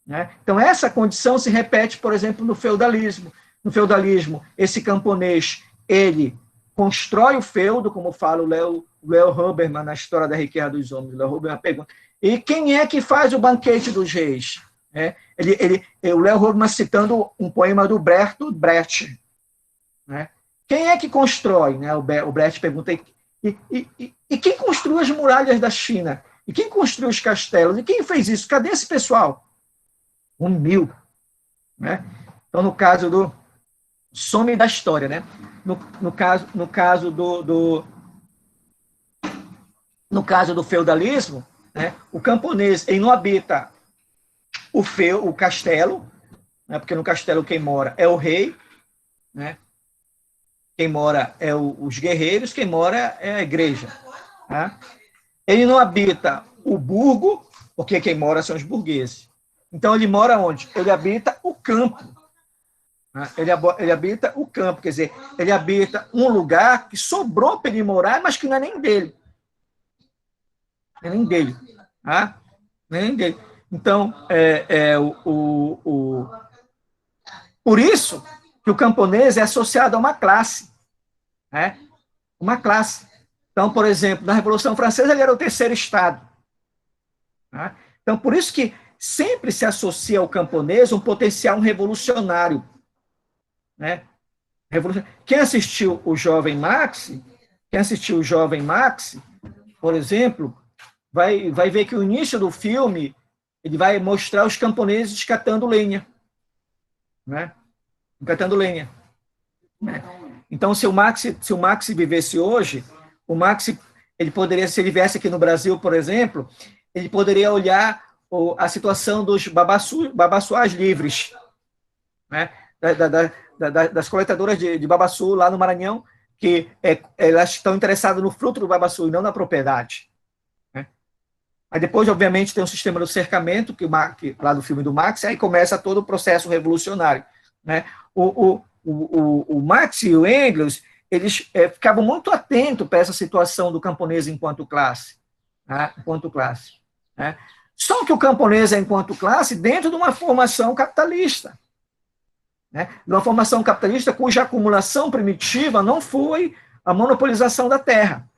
Né? Então, essa condição se repete, por exemplo, no feudalismo. No feudalismo, esse camponês, ele constrói o feudo, como fala o Leo Huberman na História da Riqueza dos Homens. O Leo Huberman pergunta, e quem é que faz o banquete dos reis? O Leo Huberman citando um poema do Bertolt Brecht. Né? Quem é que constrói? Né? O Brecht pergunta, e quem construiu as muralhas da China? E quem construiu os castelos? E quem fez isso? Cadê esse pessoal? Humilde. Né? Então, no caso do... Some da história, né? No caso do feudalismo, né? O camponês ele não habita o castelo, né? Porque no castelo quem mora é o rei, né? Quem mora é os guerreiros, quem mora é a igreja. Tá? Ele não habita o burgo, porque quem mora são os burgueses. Então ele mora onde? Ele habita o campo. Ele habita o campo, quer dizer, ele habita um lugar que sobrou para ele morar, mas que não é nem dele. Não é nem dele. Tá? Não é nem dele. Então, por isso que o camponês é associado a uma classe. Né? Uma classe. Então, por exemplo, na Revolução Francesa, ele era o terceiro Estado. Tá? Então, por isso que sempre se associa ao camponês um potencial revolucionário. Né? Quem assistiu o Jovem Max, por exemplo, vai ver que o início do filme ele vai mostrar os camponeses catando lenha. Né? Catando lenha. Né? Então, se o Max vivesse hoje, o Max, ele poderia, se ele viesse aqui no Brasil, por exemplo, ele poderia olhar a situação dos babassuás livres, né? Das coletadoras de babaçu lá no Maranhão, que elas estão interessadas no fruto do babaçu e não na propriedade. Né? Aí depois, obviamente, tem o sistema do cercamento, que lá do filme do Max, aí começa todo o processo revolucionário. Né? O Marx e o Engels, eles ficavam muito atentos para essa situação do camponês enquanto classe. Né? Né? Só que o camponês é enquanto classe dentro de uma formação capitalista. Né? De uma formação capitalista cuja acumulação primitiva não foi a monopolização da terra.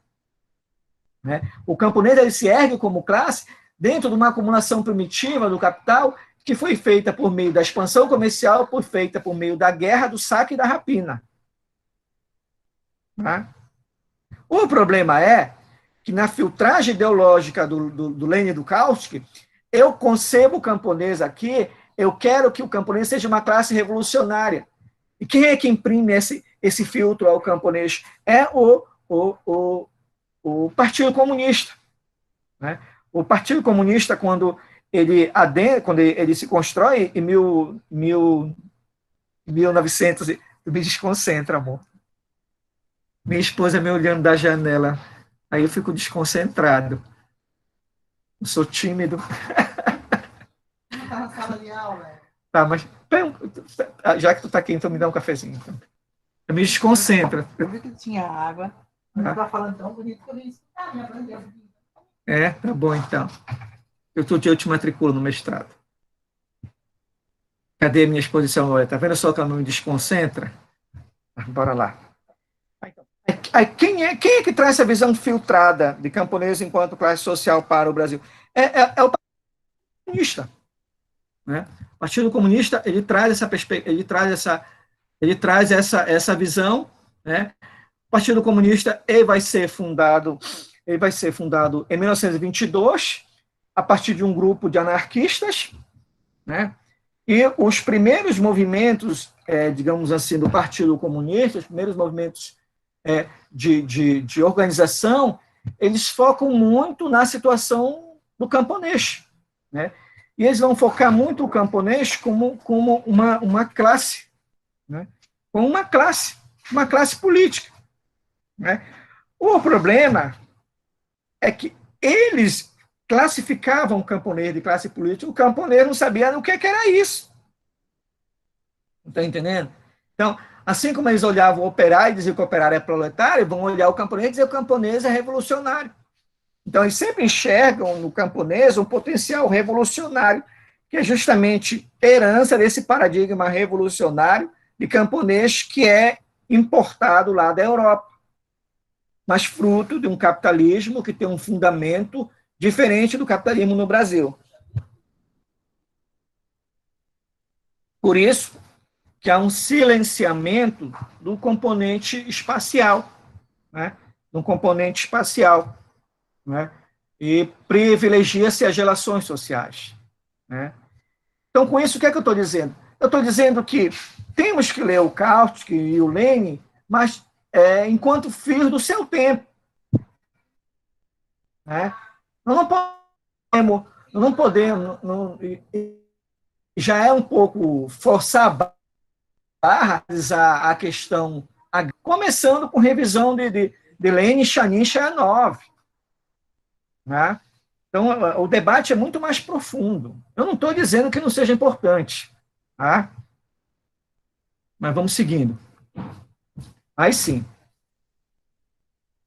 Né? O camponês ele se ergue como classe dentro de uma acumulação primitiva do capital que foi feita por meio da expansão comercial, feita por meio da guerra, do saque e da rapina. Né? O problema é que na filtragem ideológica do Lênin e do Kautsky, eu concebo o camponês aqui, eu quero que o camponês seja uma classe revolucionária. E quem é que imprime esse filtro ao camponês? É o Partido Comunista. Né? O Partido Comunista, quando ele se constrói em 1900, me desconcentra, amor. Minha esposa me olhando da janela, aí eu fico desconcentrado. Eu sou tímido. Não tá na sala de aula. Tá, mas já que tu tá aqui, então me dá um cafezinho. Então. Eu me desconcentra. Eu vi que tinha água. Você tá falando tão bonito que eu disse, minha bandeira. Tá bom então. Eu te matriculo no mestrado. Cadê a minha exposição? Olha, tá vendo só que ela não me desconcentra? Bora lá. Aí, quem é que traz essa visão filtrada de camponês enquanto classe social para o Brasil? É o Partido Comunista. Né? O Partido Comunista, ele traz essa perspectiva, ele traz essa visão, né? O Partido Comunista vai ser fundado em 1922, a partir de um grupo de anarquistas, né? E os primeiros movimentos, digamos assim, do Partido Comunista, os primeiros movimentos de organização, eles focam muito na situação do camponês, né? E eles vão focar muito o camponês como uma classe, né? Como uma classe política, né? O problema é que eles classificavam o camponês de classe política, o camponês não sabia o que era isso. Está entendendo? Então, assim como eles olhavam o operário e diziam que o operário é proletário, vão olhar o camponês e dizer que o camponês é revolucionário. Então, eles sempre enxergam no camponês um potencial revolucionário, que é justamente herança desse paradigma revolucionário de camponês que é importado lá da Europa, mas fruto de um capitalismo que tem um fundamento diferente do capitalismo no Brasil. Por isso que há um silenciamento do componente espacial, né? Do componente espacial, né? E privilegia-se as relações sociais, né? Então, com isso, o que é que eu estou dizendo? Eu estou dizendo que temos que ler o Kautsky e o Lenin, mas enquanto filhos do seu tempo, né? Nós não podemos, já é um pouco forçar barras a questão, começando com revisão de Lenin, Chanin e Chayanov, né? Então, o debate é muito mais profundo. Eu não estou dizendo que não seja importante, tá? Mas vamos seguindo. Aí sim.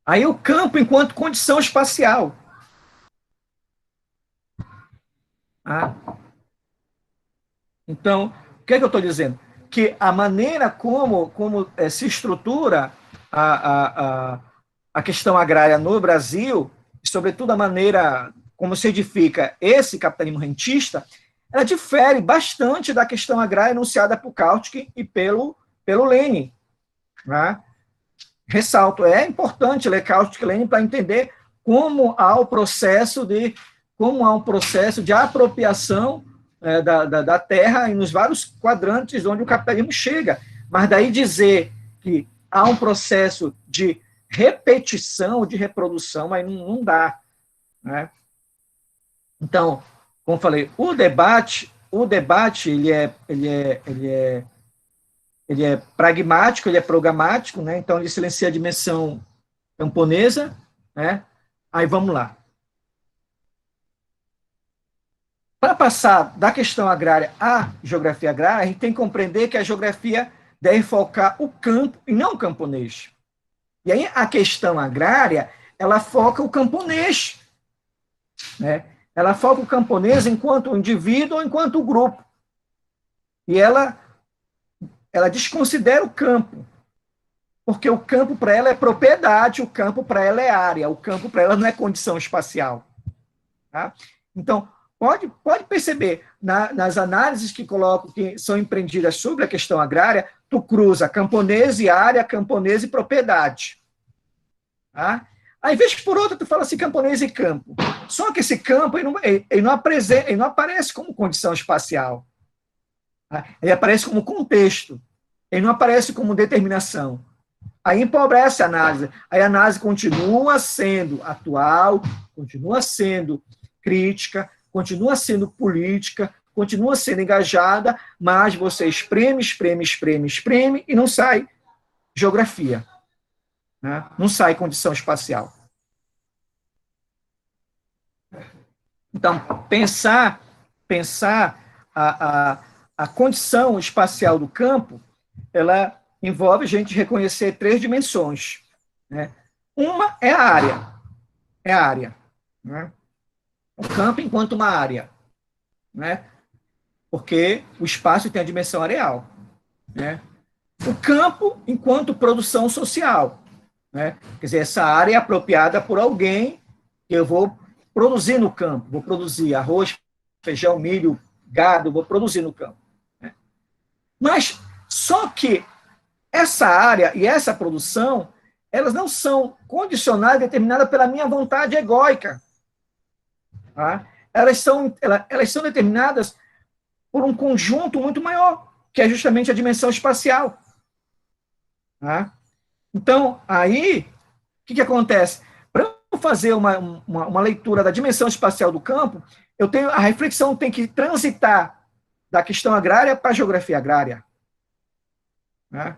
Aí o campo enquanto condição espacial. Então, o que é que eu estou dizendo? Que a maneira como se estrutura a questão agrária no Brasil, e sobretudo a maneira como se edifica esse capitalismo rentista, ela difere bastante da questão agrária enunciada por Kautsky e pelo Lenin. Né? Ressalto, é importante ler Kautsky e Lenin para entender como há um processo de apropriação da terra e nos vários quadrantes onde o capitalismo chega. Mas daí dizer que há um processo de repetição, de reprodução, aí não dá. Né? Então, como falei, o debate ele é pragmático, ele é programático, né? Então ele silencia a dimensão camponesa, né? Aí vamos lá. Para passar da questão agrária à geografia agrária, a gente tem que compreender que a geografia deve focar o campo e não o camponês. E aí a questão agrária, ela foca o camponês, né? Ela foca o camponês enquanto indivíduo ou enquanto grupo. E ela desconsidera o campo, porque o campo para ela é propriedade, o campo para ela é área, o campo para ela não é condição espacial. Tá? Então, pode perceber, nas análises que são empreendidas sobre a questão agrária, tu cruza camponês e área, camponês e propriedade. Tá? Aí, vez por outra, tu fala assim, camponês e campo. Só que esse campo, ele não aparece como condição espacial. Tá? Ele aparece como contexto. Ele não aparece como determinação. Aí empobrece a análise. Aí a análise continua sendo atual, continua sendo crítica, continua sendo política, continua sendo engajada, mas você espreme e não sai geografia, né? Não sai condição espacial. Então, pensar a condição espacial do campo, ela envolve a gente reconhecer 3 dimensões, né? Uma é a área, né? O campo enquanto uma área, né? Porque o espaço tem a dimensão areal, né? O campo enquanto produção social, né? Quer dizer, essa área é apropriada por alguém que eu vou produzir no campo, vou produzir arroz, feijão, milho, gado, vou produzir no campo, né? Mas só que essa área e essa produção, elas não são condicionadas, determinadas pela minha vontade egóica, tá? Elas são determinadas por um conjunto muito maior, que é justamente a dimensão espacial, tá? Então, aí, o que acontece? Para eu fazer uma leitura da dimensão espacial do campo, a reflexão tem que transitar da questão agrária para a geografia agrária, né?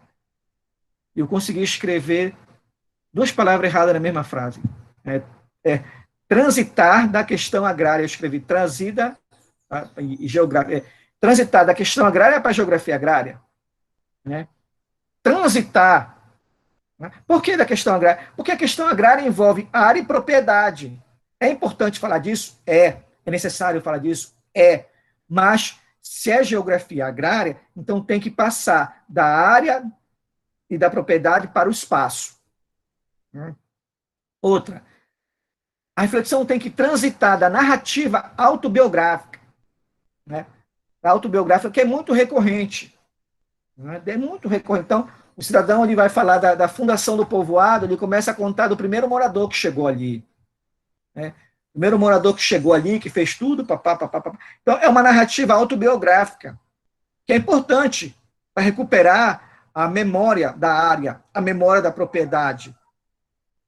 Eu consegui escrever 2 palavras erradas na mesma frase. Transitar da questão agrária, eu escrevi transida e geografia. Transitar da questão agrária para a geografia agrária, né? Transitar. Né? Por que da questão agrária? Porque a questão agrária envolve área e propriedade. É importante falar disso? É necessário falar disso? Mas, se é geografia agrária, então tem que passar da área e da propriedade para o espaço. Outra, a reflexão tem que transitar da narrativa autobiográfica, né? A autobiográfica, que é muito recorrente. Né? É muito recorrente. Então, o cidadão ele vai falar da fundação do povoado, ele começa a contar do primeiro morador que chegou ali, né? O primeiro morador que chegou ali, que fez tudo, papá. Então, é uma narrativa autobiográfica, que é importante para recuperar a memória da área, a memória da propriedade.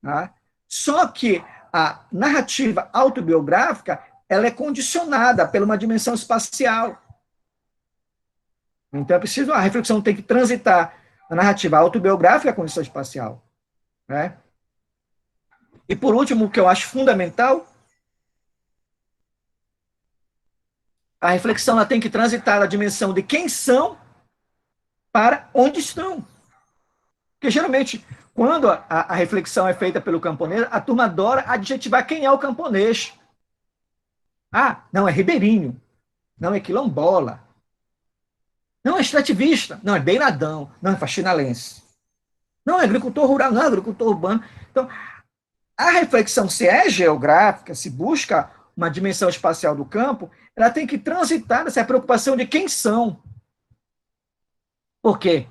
Tá? Só que a narrativa autobiográfica, ela é condicionada por uma dimensão espacial. Então, a reflexão tem que transitar da narrativa autobiográfica à condição espacial, né? E, por último, o que eu acho fundamental, a reflexão ela tem que transitar da dimensão de quem são para onde estão. Porque, geralmente, quando a reflexão é feita pelo camponês, a turma adora adjetivar quem é o camponês. Ah, não, é ribeirinho. Não, é quilombola. Não, é extrativista. Não, é beiradão. Não, é faxinalense. Não, é agricultor rural. Não, é agricultor urbano. Então, a reflexão, se é geográfica, se busca uma dimensão espacial do campo, ela tem que transitar nessa preocupação de quem são. Por quê?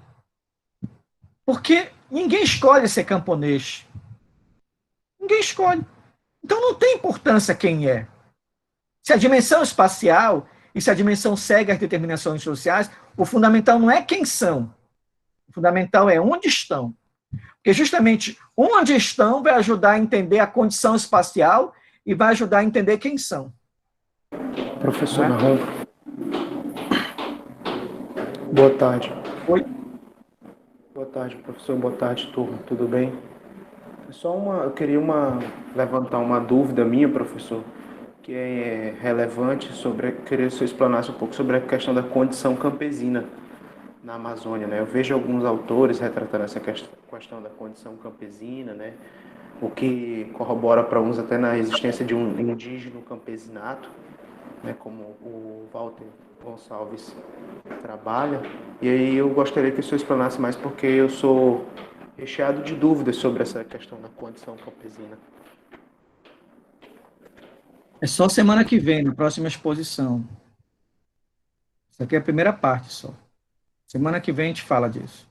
Porque ninguém escolhe ser camponês. Ninguém escolhe. Então não tem importância quem é. Se a dimensão espacial e se a dimensão segue as determinações sociais, o fundamental não é quem são. O fundamental é onde estão. Porque justamente onde estão vai ajudar a entender a condição espacial e vai ajudar a entender quem são. Professor Marrom. Boa tarde. Oi. Boa tarde, professor. Boa tarde, turma. Tudo bem? Eu queria levantar uma dúvida minha, professor, que é relevante queria que você explanasse um pouco sobre a questão da condição campesina na Amazônia, né? Eu vejo alguns autores retratando essa questão da condição campesina, né? O que corrobora para uns até na existência de um indígena campesinato, né? Como o Walter Gonçalves trabalha. E aí eu gostaria que o senhor explanasse mais, porque eu sou recheado de dúvidas sobre essa questão da condição campesina. É só semana que vem, na próxima exposição. Isso aqui é a primeira parte só. Semana que vem a gente fala disso.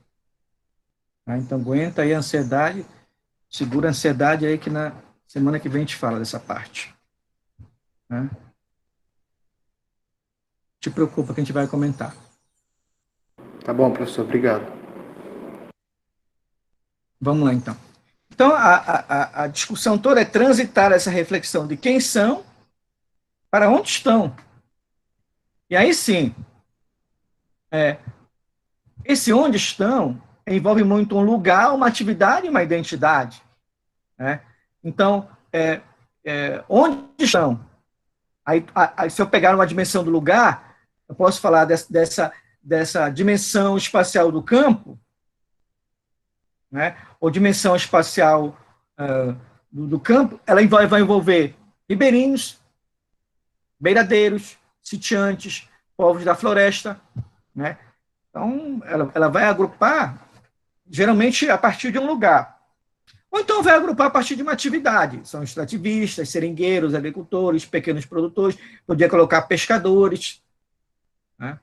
Tá? Então, aguenta aí a ansiedade, segura a ansiedade aí que na semana que vem a gente fala dessa parte. Tá? Não te preocupa que a gente vai comentar. Tá bom, professor. Obrigado. Vamos lá, então. Então, a discussão toda é transitar essa reflexão de quem são para onde estão. E aí sim, esse onde estão envolve muito um lugar, uma atividade e uma identidade. Né? Então, onde estão? Aí, se eu pegar uma dimensão do lugar, eu posso falar dessa dimensão espacial do campo, né? Ou dimensão espacial do campo, ela vai envolver ribeirinhos, beiradeiros, sitiantes, povos da floresta, né? Então, ela vai agrupar, geralmente, a partir de um lugar. Ou então vai agrupar a partir de uma atividade. São extrativistas, seringueiros, agricultores, pequenos produtores, podia colocar pescadores. Né?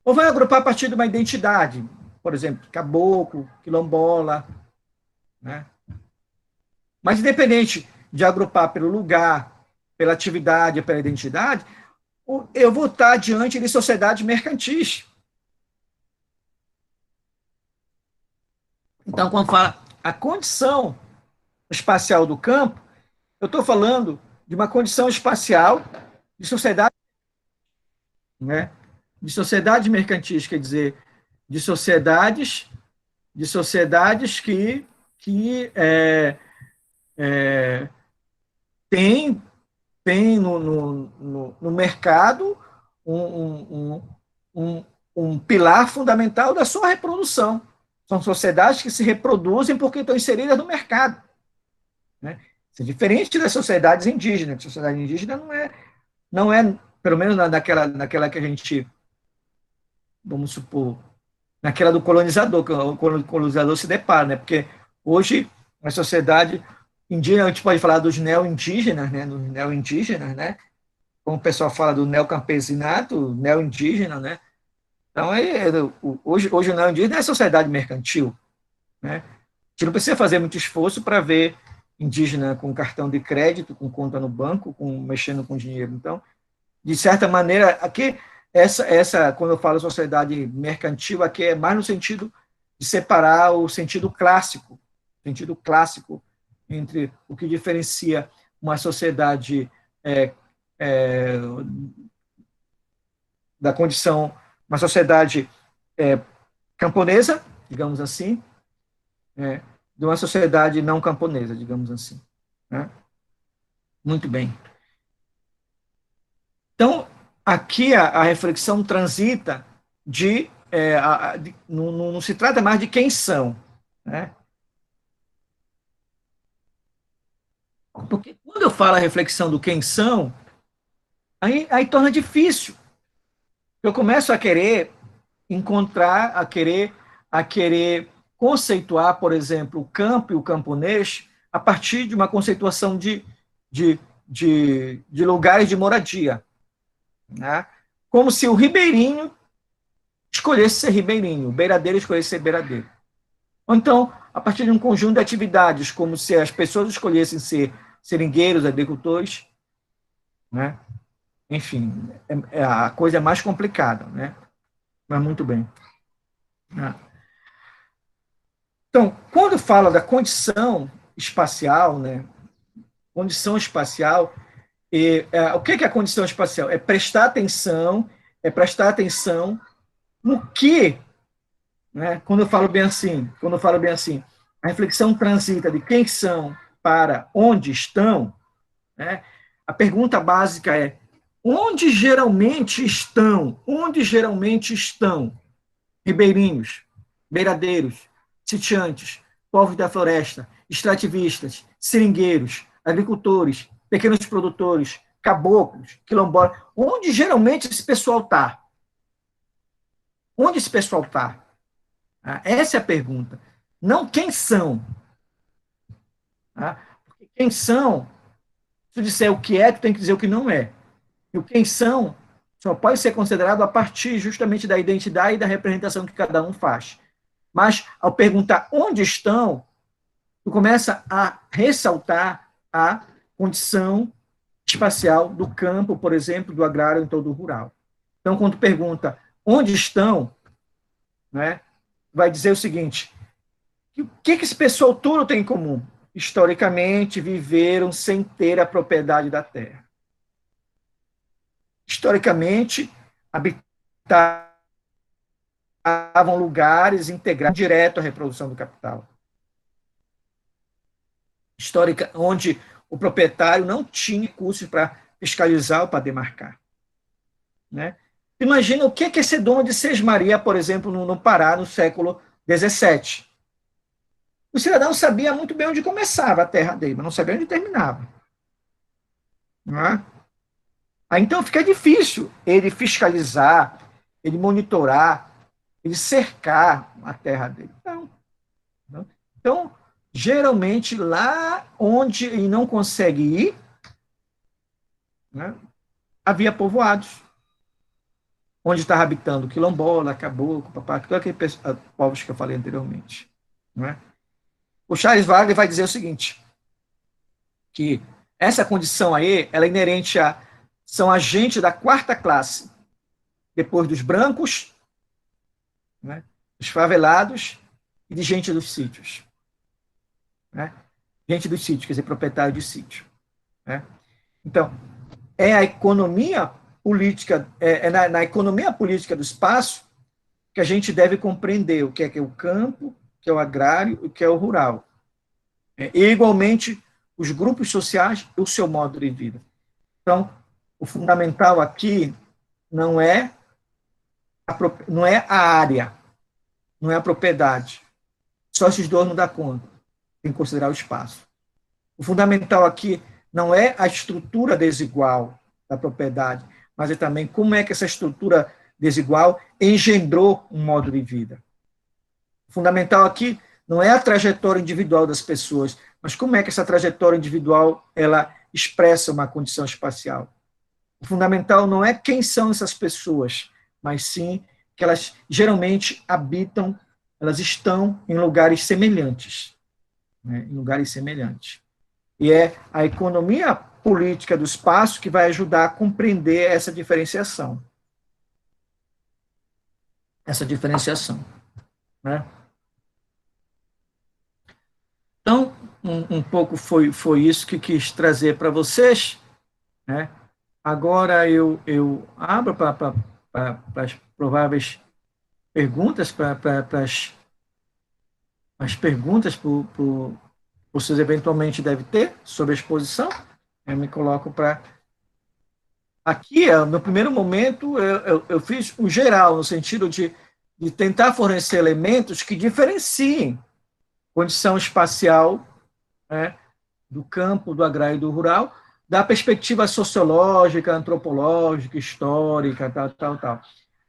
Ou vai agrupar a partir de uma identidade, por exemplo, caboclo, quilombola. Né? Mas, independente de agrupar pelo lugar, pela atividade, pela identidade, eu vou estar diante de sociedades mercantis. Então, quando fala a condição espacial do campo, eu estou falando de uma condição espacial de sociedade, né? De sociedades mercantis, quer dizer, de sociedades que tem no mercado um pilar fundamental da sua reprodução. São sociedades que se reproduzem porque estão inseridas no mercado. Né? Isso é diferente das sociedades indígenas. A sociedade indígena não é pelo menos naquela que a gente, vamos supor, naquela do colonizador, que o colonizador se depara, né? Porque hoje, na sociedade indígena, a gente pode falar dos neo-indígenas, né? Dos neo-indígenas, né? Como o pessoal fala do neocampesinato, neo-indígena, né? Então, hoje o neo-indígena é a sociedade mercantil. Né? A gente não precisa fazer muito esforço para ver indígena com cartão de crédito, com conta no banco, mexendo com dinheiro. Então, de certa maneira, aqui, quando eu falo sociedade mercantil, aqui é mais no sentido de separar o sentido clássico entre o que diferencia uma sociedade da condição, uma sociedade camponesa, digamos assim, de uma sociedade não camponesa, digamos assim. Né? Muito bem. Então, aqui a reflexão transita não se trata mais de quem são. Né? Porque quando eu falo a reflexão do quem são, aí torna difícil. Eu começo a querer encontrar, a querer conceituar, por exemplo, o campo e o camponês a partir de uma conceituação de lugares de moradia. Né? Como se o ribeirinho escolhesse ser ribeirinho, o beiradeiro escolhesse ser beiradeiro. Ou então, a partir de um conjunto de atividades, como se as pessoas escolhessem ser seringueiros, agricultores. Né? Enfim, a coisa é mais complicada, né? Mas muito bem. Então, quando fala da condição espacial, né? Condição espacial, o que é a condição espacial? É prestar atenção no que, né? Quando eu falo bem assim, a reflexão transita de quem são para onde estão, né? A pergunta básica é: onde geralmente estão ribeirinhos, beiradeiros, sitiantes, povos da floresta, extrativistas, seringueiros, agricultores, pequenos produtores, caboclos, quilombolas? Onde geralmente esse pessoal está? Onde esse pessoal está? Essa é a pergunta. Não quem são. Porque quem são, se tu disser o que é, tu tem que dizer o que não é. E o quem são só pode ser considerado a partir justamente da identidade e da representação que cada um faz. Mas, ao perguntar onde estão, tu começa a ressaltar a condição espacial do campo, por exemplo, do agrário em todo o rural. Então, quando tu pergunta onde estão, né, vai dizer o seguinte: o que esse pessoal todo tem em comum? Historicamente, viveram sem ter a propriedade da terra. historicamente, habitavam lugares integrados direto à reprodução do capital. Histórica, onde o proprietário não tinha recursos para fiscalizar ou para demarcar. Né? Imagina o que é ser dono de Sesmaria, por exemplo, no Pará, no século XVII. O cidadão sabia muito bem onde começava a terra dele, mas não sabia onde terminava. Não é? Aí, então fica difícil ele fiscalizar, ele monitorar, ele cercar a terra dele. Não. Então, geralmente, lá onde ele não consegue ir, né, havia povoados, onde estava habitando quilombola, caboclo, papá, todos aqueles povos que eu falei anteriormente. Não é? O Charles Wagner vai dizer o seguinte, que essa condição aí, ela é inerente a são agentes da quarta classe, depois dos brancos, né, dos favelados e de gente dos sítios. Né? Gente dos sítios, quer dizer, proprietário de sítio. Né? Então, é a economia política, na economia política do espaço que a gente deve compreender o que é o campo, o que é o agrário e o que é o rural. E, igualmente, os grupos sociais e o seu modo de vida. Então, o fundamental aqui não é a área, não é a propriedade. Só esses dois não dá conta. Tem que considerar o espaço. O fundamental aqui não é a estrutura desigual da propriedade, mas é também como é que essa estrutura desigual engendrou um modo de vida. O fundamental aqui não é a trajetória individual das pessoas, mas como é que essa trajetória individual ela expressa uma condição espacial. O fundamental não é quem são essas pessoas, mas sim que elas geralmente habitam, elas estão em lugares semelhantes. Né, em lugares semelhantes. E é a economia política do espaço que vai ajudar a compreender essa diferenciação. Essa diferenciação. Né? Então, um pouco foi isso que quis trazer para vocês. Né? Agora eu abro para as prováveis perguntas, para as perguntas vocês eventualmente devem ter sobre a exposição. Eu me coloco para... Aqui, no primeiro momento, eu fiz o geral, no sentido de tentar fornecer elementos que diferenciem condição espacial, né, do campo, do agrário e do rural, da perspectiva sociológica, antropológica, histórica, tal.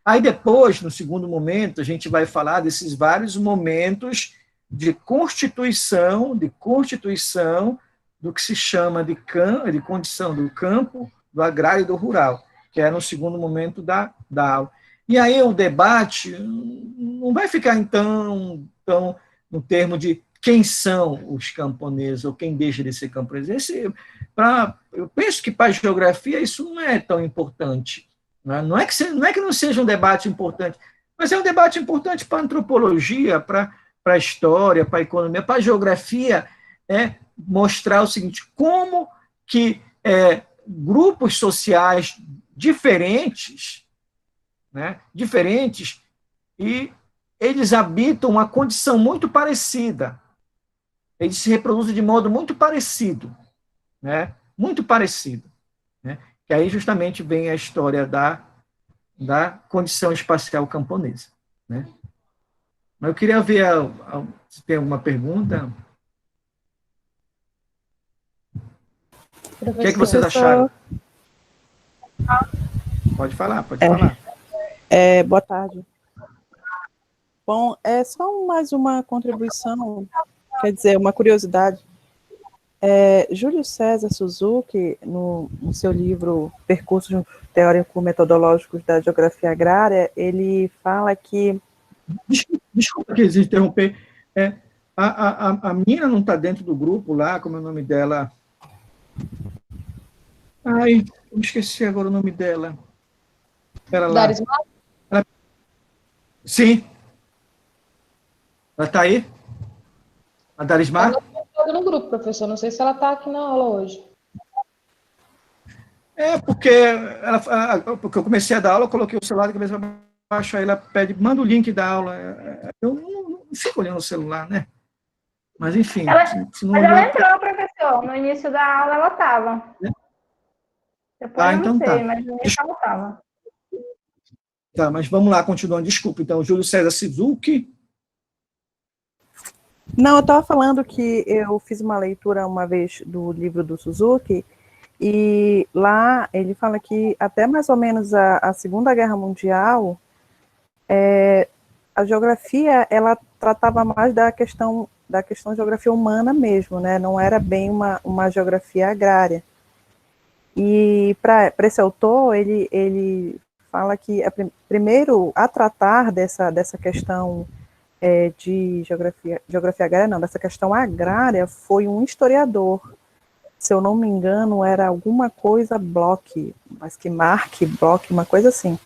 Aí depois, no segundo momento, a gente vai falar desses vários momentos de constituição do que se chama de condição do campo, do agrário e do rural, que é no segundo momento da aula. E aí o debate não vai ficar, então, no termo de quem são os camponeses, ou quem deixa de ser camponês. Eu penso que para a geografia isso não é tão importante. Não é que não seja um debate importante, mas é um debate importante para a antropologia, para a história, para a economia, para a geografia, mostrar o seguinte, como que grupos sociais diferentes, né, e eles habitam uma condição muito parecida, eles se reproduzem de modo muito parecido, né, muito parecido, né, que aí justamente vem a história da condição espacial camponesa, né. Mas eu queria ver se tem alguma pergunta. O que é que vocês acharam? Pode falar. Boa tarde. Bom, é só mais uma contribuição, quer dizer, uma curiosidade. Júlio César Suzuki, no seu livro Percursos Teórico-Metodológicos da Geografia Agrária, ele fala que... Desculpa que interromper. A menina não está dentro do grupo lá, como é o nome dela? Ai, eu esqueci agora o nome dela. Ela lá. Darismar? Sim. Ela está aí? A Darismar? Ela está no grupo, professor. Não sei se ela está aqui na aula hoje. Porque eu comecei a dar aula, eu coloquei o celular de cabeça para baixo, aí ela pede, manda o link da aula. Eu não fico olhando o celular, né? Mas, enfim. Ela, se não mas ela olhar, entrou, professor. No início da aula ela estava. Depois eu não então sei, tá. mas no início ela estava. Tá, mas vamos lá, continuando. Desculpa, então, Júlio César Suzuki. Não, eu estava falando que eu fiz uma leitura uma vez do livro do Suzuki, e lá ele fala que até mais ou menos a Segunda Guerra Mundial, a geografia, ela tratava mais da questão de geografia humana mesmo, né? Não era bem uma geografia agrária. E para esse autor, ele fala que, primeiro, a tratar dessa questão de geografia agrária, não, dessa questão agrária, foi um historiador. Se eu não me engano, era alguma coisa Bloch, mas que Mark Bloch, uma coisa assim.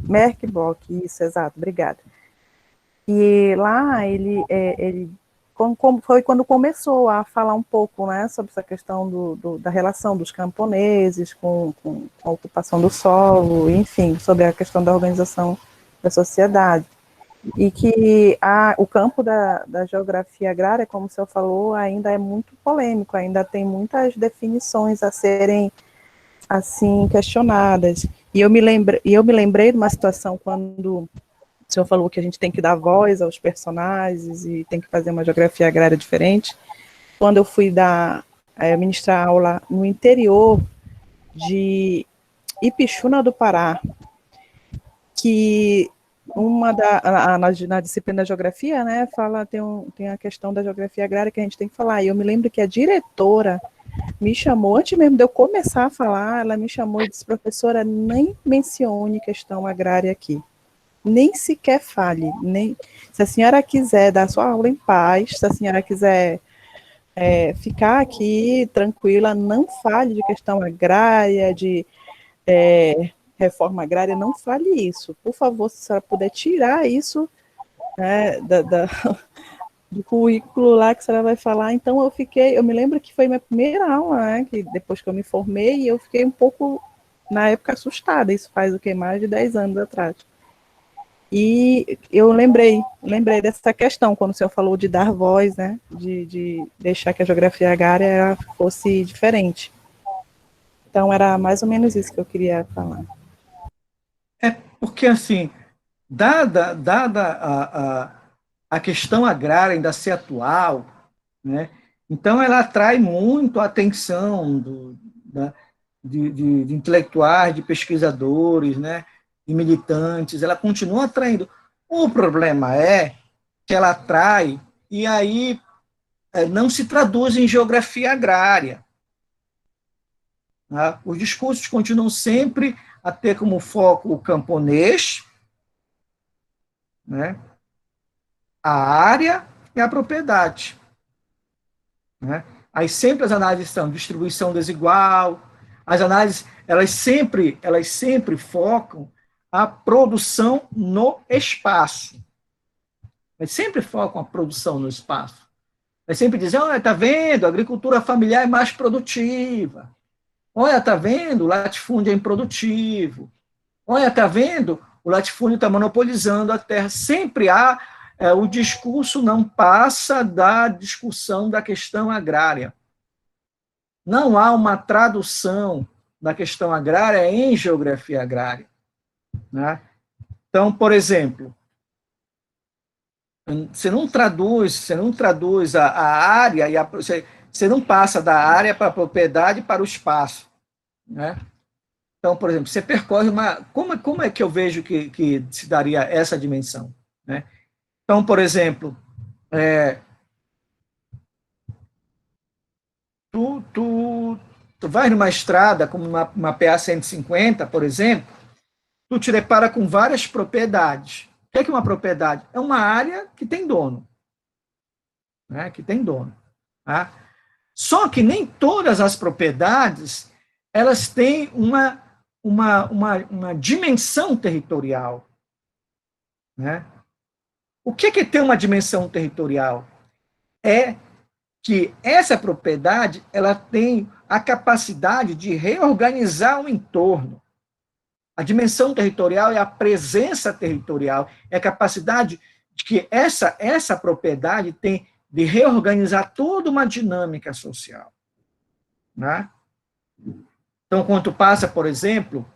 Mark Bloch, isso, exato, obrigada. E lá foi quando começou a falar um pouco, né, sobre essa questão da relação dos camponeses com a ocupação do solo, enfim, sobre a questão da organização da sociedade. E que o campo da geografia agrária, como o senhor falou, ainda é muito polêmico, ainda tem muitas definições a serem, assim, questionadas. E eu me lembrei de uma situação quando o senhor falou que a gente tem que dar voz aos personagens e tem que fazer uma geografia agrária diferente. Quando eu fui ministrar aula no interior de Ipixuna do Pará, que na disciplina de geografia, né, tem a questão da geografia agrária que a gente tem que falar. E eu me lembro que a diretora me chamou, antes mesmo de eu começar a falar, ela me chamou e disse: professora, nem mencione questão agrária aqui. Nem sequer fale. Se a senhora quiser dar sua aula em paz, se a senhora quiser ficar aqui tranquila, não fale de questão agrária, de reforma agrária, não fale isso. Por favor, se a senhora puder tirar isso, né, do currículo lá que a senhora vai falar. Então eu me lembro que foi minha primeira aula, né, que depois que eu me formei, e eu fiquei um pouco, na época, assustada. Isso faz mais de 10 anos atrás. E eu lembrei dessa questão, quando o senhor falou de dar voz, né, de deixar que a geografia agrária fosse diferente. Então, era mais ou menos isso que eu queria falar. Porque, assim, dada a questão agrária ainda ser atual, né, então ela atrai muito a atenção de intelectuais, de pesquisadores, né, de militantes, ela continua atraindo. O problema é que ela atrai e aí não se traduz em geografia agrária. Tá? Os discursos continuam sempre a ter como foco o camponês, né, a área e a propriedade. Né? Aí sempre as análises são distribuição desigual, as análises elas sempre focam a produção no espaço. Elas sempre focam a produção no espaço. Elas sempre dizem: olha, está vendo, a agricultura familiar é mais produtiva. Olha, está vendo, o latifúndio é improdutivo. Olha, está vendo, o latifúndio está monopolizando a terra. Sempre há, o discurso não passa da discussão da questão agrária. Não há uma tradução da questão agrária em geografia agrária. Né? Então, por exemplo, você não traduz a área, você não passa da área para a propriedade para o espaço. Né? Então, por exemplo, você percorre como é que eu vejo que se daria essa dimensão? Né? Então, por exemplo, tu vai numa estrada, como uma PA 150, por exemplo, tu te depara com várias propriedades. O que é uma propriedade? É uma área que tem dono. Né? Que tem dono. Tá? Só que nem todas as propriedades elas têm uma dimensão territorial. Né? O que é ter uma dimensão territorial? É que essa propriedade ela tem a capacidade de reorganizar o entorno. A dimensão territorial é a presença territorial, é a capacidade de que essa propriedade tem de reorganizar toda uma dinâmica social. Né? Então, quando tu passa, por exemplo,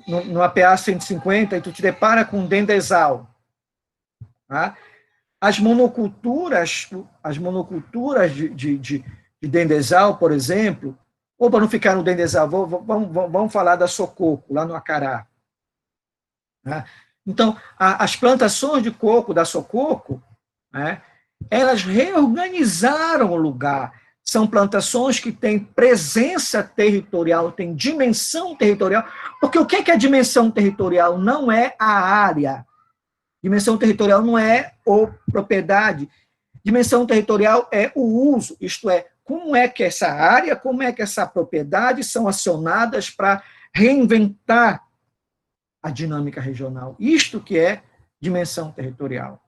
no APA 150, e tu te depara com um dendezal, tá? As monoculturas de dendezal, por exemplo, ou para não ficar no dendezal, vamos falar da sococo, lá no Acará. Né? Então, as plantações de coco da sococo, né, elas reorganizaram o lugar. São plantações que têm presença territorial, têm dimensão territorial, porque o que é a dimensão territorial? Não é a área. Dimensão territorial não é a propriedade. Dimensão territorial é o uso, isto é, como é que essa área, como é que essa propriedade são acionadas para reinventar a dinâmica regional. Isto que é dimensão territorial.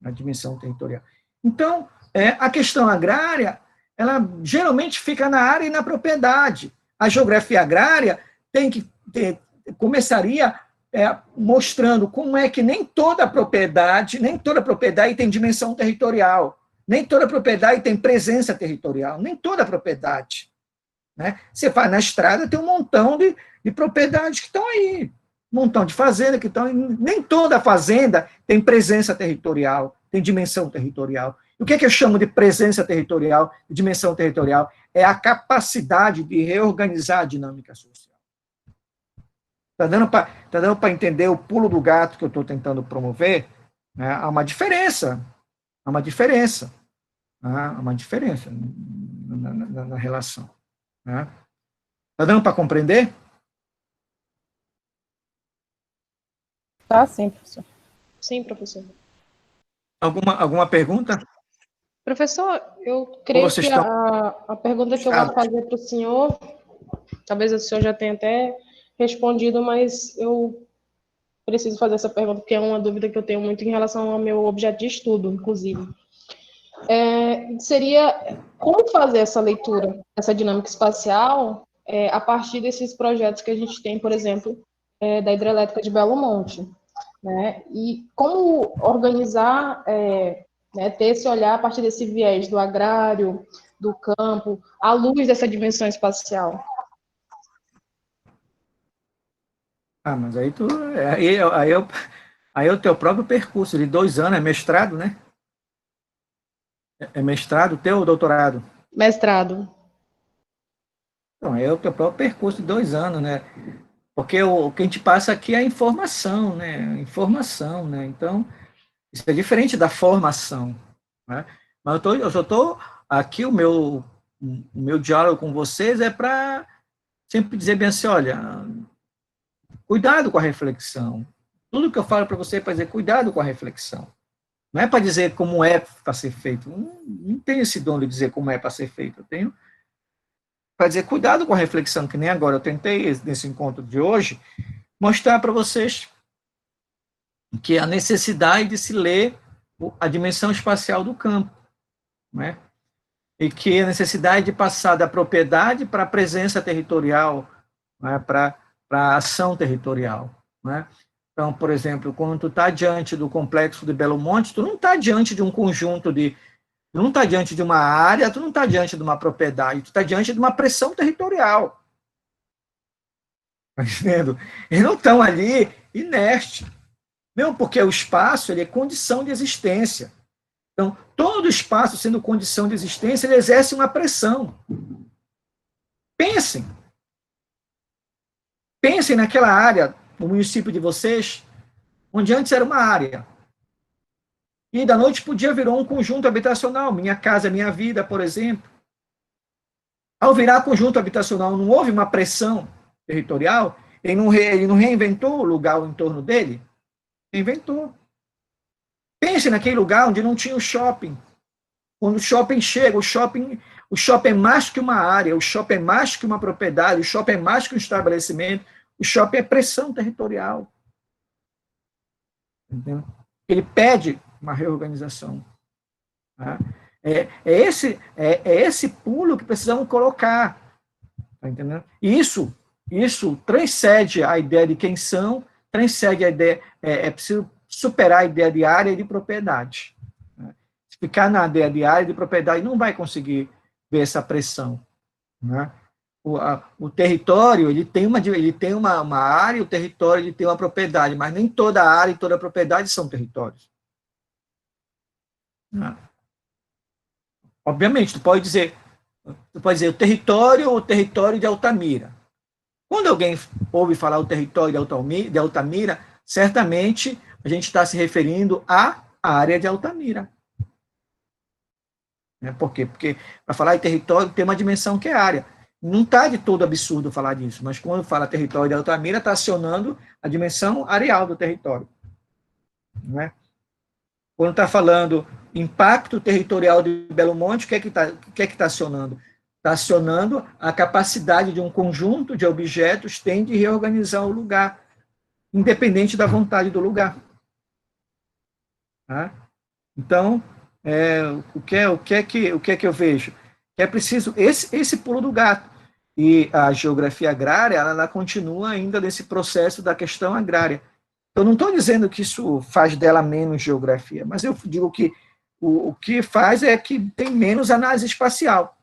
A dimensão territorial. Então, a questão agrária, ela geralmente fica na área e na propriedade. A geografia agrária começaria mostrando como é que nem toda propriedade tem dimensão territorial, nem toda propriedade tem presença territorial, nem toda propriedade. Né? Você vai na estrada, tem um montão de propriedades que estão aí, um montão de fazendas que estão aí, nem toda fazenda tem presença territorial, tem dimensão territorial. O que eu chamo de presença territorial, de dimensão territorial? É a capacidade de reorganizar a dinâmica social. Está dando para entender o pulo do gato que eu estou tentando promover? Né? Há uma diferença. Há uma diferença. Há uma diferença na relação. Né? Está dando para compreender? Tá, sim, professor. Sim, professor. Alguma pergunta? Professor, eu creio que a pergunta que eu vou fazer para o senhor, talvez o senhor já tenha até respondido, mas eu preciso fazer essa pergunta, porque é uma dúvida que eu tenho muito em relação ao meu objeto de estudo, inclusive. Seria como fazer essa leitura, essa dinâmica espacial, a partir desses projetos que a gente tem, por exemplo, da hidrelétrica de Belo Monte, né? E como organizar, né, ter esse olhar a partir desse viés do agrário, do campo, à luz dessa dimensão espacial. Mas aí é o teu próprio percurso de 2 anos, é mestrado, né? É mestrado teu ou doutorado? Mestrado. Então, é o teu próprio percurso de 2 anos, né? Porque o que a gente passa aqui é a informação, né? Informação, né? Então, isso é diferente da formação, né? Mas eu só estou aqui, o meu diálogo com vocês é para sempre dizer bem assim, olha, cuidado com a reflexão. Tudo que eu falo para você é para dizer cuidado com a reflexão. Não é para dizer como é para ser feito. Não tenho esse dom de dizer como é para ser feito. Eu tenho para dizer cuidado com a reflexão, que nem agora eu tentei, nesse encontro de hoje, mostrar para vocês que a necessidade de se ler a dimensão espacial do campo, né? E que a necessidade de passar da propriedade para a presença territorial, né? Para a ação territorial, né? Então, por exemplo, quando tu está diante do complexo de Belo Monte, tu não está diante de um conjunto tu não está diante de uma área, tu não está diante de uma propriedade, tu está diante de uma pressão territorial. Está entendendo? Eles não estão ali inertes. Mesmo porque o espaço ele é condição de existência. Então, todo espaço sendo condição de existência, ele exerce uma pressão. Pensem. Pensem naquela área, no município de vocês, onde antes era uma área. E da noite podia virar um conjunto habitacional, Minha Casa Minha Vida, por exemplo. Ao virar conjunto habitacional, não houve uma pressão territorial? Ele não reinventou o lugar em torno dele? Inventou. Pense naquele lugar onde não tinha o shopping. Quando o shopping chega, o shopping é mais que uma área, o shopping é mais que uma propriedade, o shopping é mais que um estabelecimento, o shopping é pressão territorial. Entendeu? Ele pede uma reorganização. Tá? É esse pulo que precisamos colocar. Tá entendendo? E isso transcende a ideia de quem são, transcende a ideia, é preciso superar a ideia de área e de propriedade. Né? Se ficar na ideia de área e de propriedade, não vai conseguir ver essa pressão. Né? O território, ele tem uma área, o território ele tem uma propriedade, mas nem toda área e toda propriedade são territórios. Né? Obviamente, tu pode dizer o território de Altamira. Quando alguém ouve falar o território de Altamira, certamente a gente está se referindo à área de Altamira. Por quê? Porque para falar de território tem uma dimensão que é área. Não está de todo absurdo falar disso, mas quando fala território de Altamira, está acionando a dimensão areal do território. Não é? Quando está falando impacto territorial de Belo Monte, o que é que está acionando? Está acionando a capacidade de um conjunto de objetos tem de reorganizar o lugar, independente da vontade do lugar. Tá? Então, o que é que eu vejo? É preciso esse pulo do gato. E a geografia agrária, ela continua ainda nesse processo da questão agrária. Eu não estou dizendo que isso faz dela menos geografia, mas eu digo que o que faz é que tem menos análise espacial.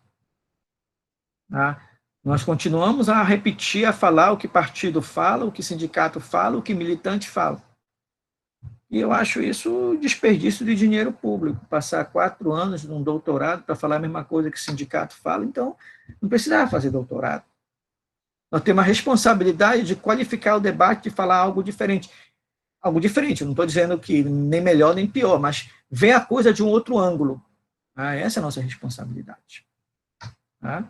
Tá? Nós continuamos a repetir, a falar o que partido fala, o que sindicato fala, o que militante fala. E eu acho isso desperdício de dinheiro público, passar 4 anos num doutorado para falar a mesma coisa que o sindicato fala, então não precisava fazer doutorado. Nós temos a responsabilidade de qualificar o debate, de falar algo diferente. Algo diferente, eu não estou dizendo que nem melhor nem pior, mas ver a coisa de um outro ângulo. Essa é a nossa responsabilidade. Tá?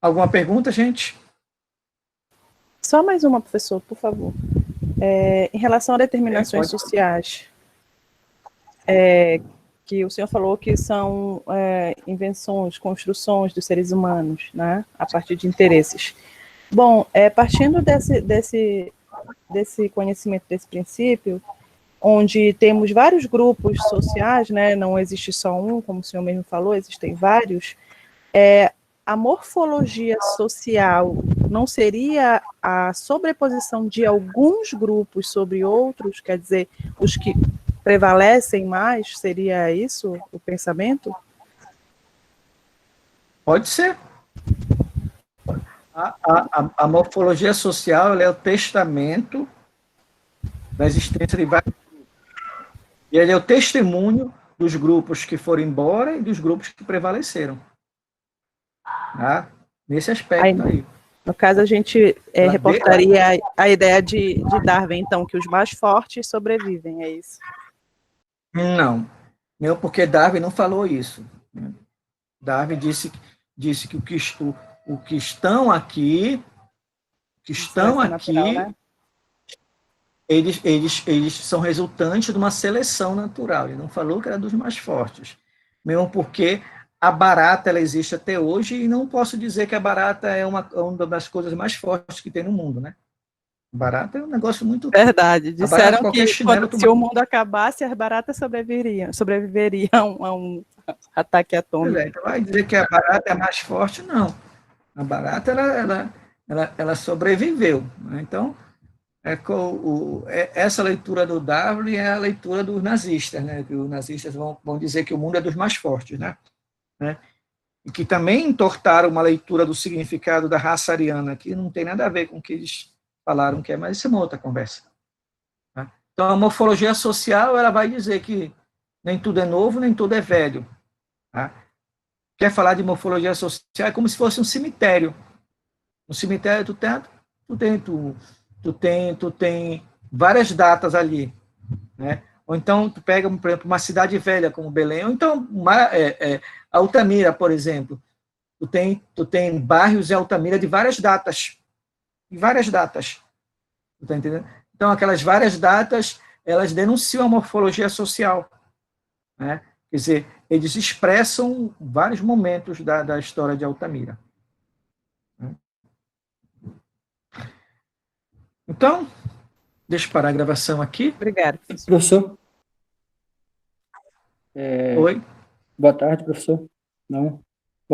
Alguma pergunta, gente? Só mais uma, professor, por favor. Em relação a determinações sociais, que o senhor falou que são invenções, construções dos seres humanos, né, a partir de interesses. Bom, partindo desse conhecimento, desse princípio, onde temos vários grupos sociais, né, não existe só um, como o senhor mesmo falou, existem vários, a morfologia social não seria a sobreposição de alguns grupos sobre outros, quer dizer, os que prevalecem mais, seria isso o pensamento? Pode ser. A morfologia social ela é o testamento da existência de vários grupos. E ele é o testemunho dos grupos que foram embora e dos grupos que prevaleceram. Tá? Nesse aspecto aí. No caso, a gente reportaria a ideia de Darwin, então, que os mais fortes sobrevivem, é isso? Não, porque Darwin não falou isso. Darwin disse que o que estão aqui, natural, né? eles são resultantes de uma seleção natural. Ele não falou que era dos mais fortes. Mesmo porque a barata ela existe até hoje e não posso dizer que a barata é uma das coisas mais fortes que tem no mundo, né? Barata é um negócio muito... Verdade, disseram que se o mundo acabasse, as baratas sobreviveriam a um ataque atômico. Então vai dizer que a barata é mais forte? Não. A barata, ela sobreviveu. Né? Então, essa leitura do Darwin é a leitura dos nazistas, né? Que os nazistas vão dizer que o mundo é dos mais fortes, né? E que também entortaram uma leitura do significado da raça ariana, que não tem nada a ver com o que eles falaram que é, mas isso é uma outra conversa. Tá? Então, a morfologia social ela vai dizer que nem tudo é novo, nem tudo é velho. Tá? Quer falar de morfologia social é como se fosse um cemitério. No cemitério tu tem várias datas ali, né? Ou então tu pega, por exemplo, uma cidade velha como Belém, ou então Altamira, por exemplo. Tu tem bairros de Altamira de várias datas. Tu tá entendendo? Então, aquelas várias datas, elas denunciam a morfologia social. Né? Quer dizer, eles expressam vários momentos da história de Altamira. Então, deixa eu parar a gravação aqui. Obrigada. Professor? Oi? Boa tarde, professor. Não.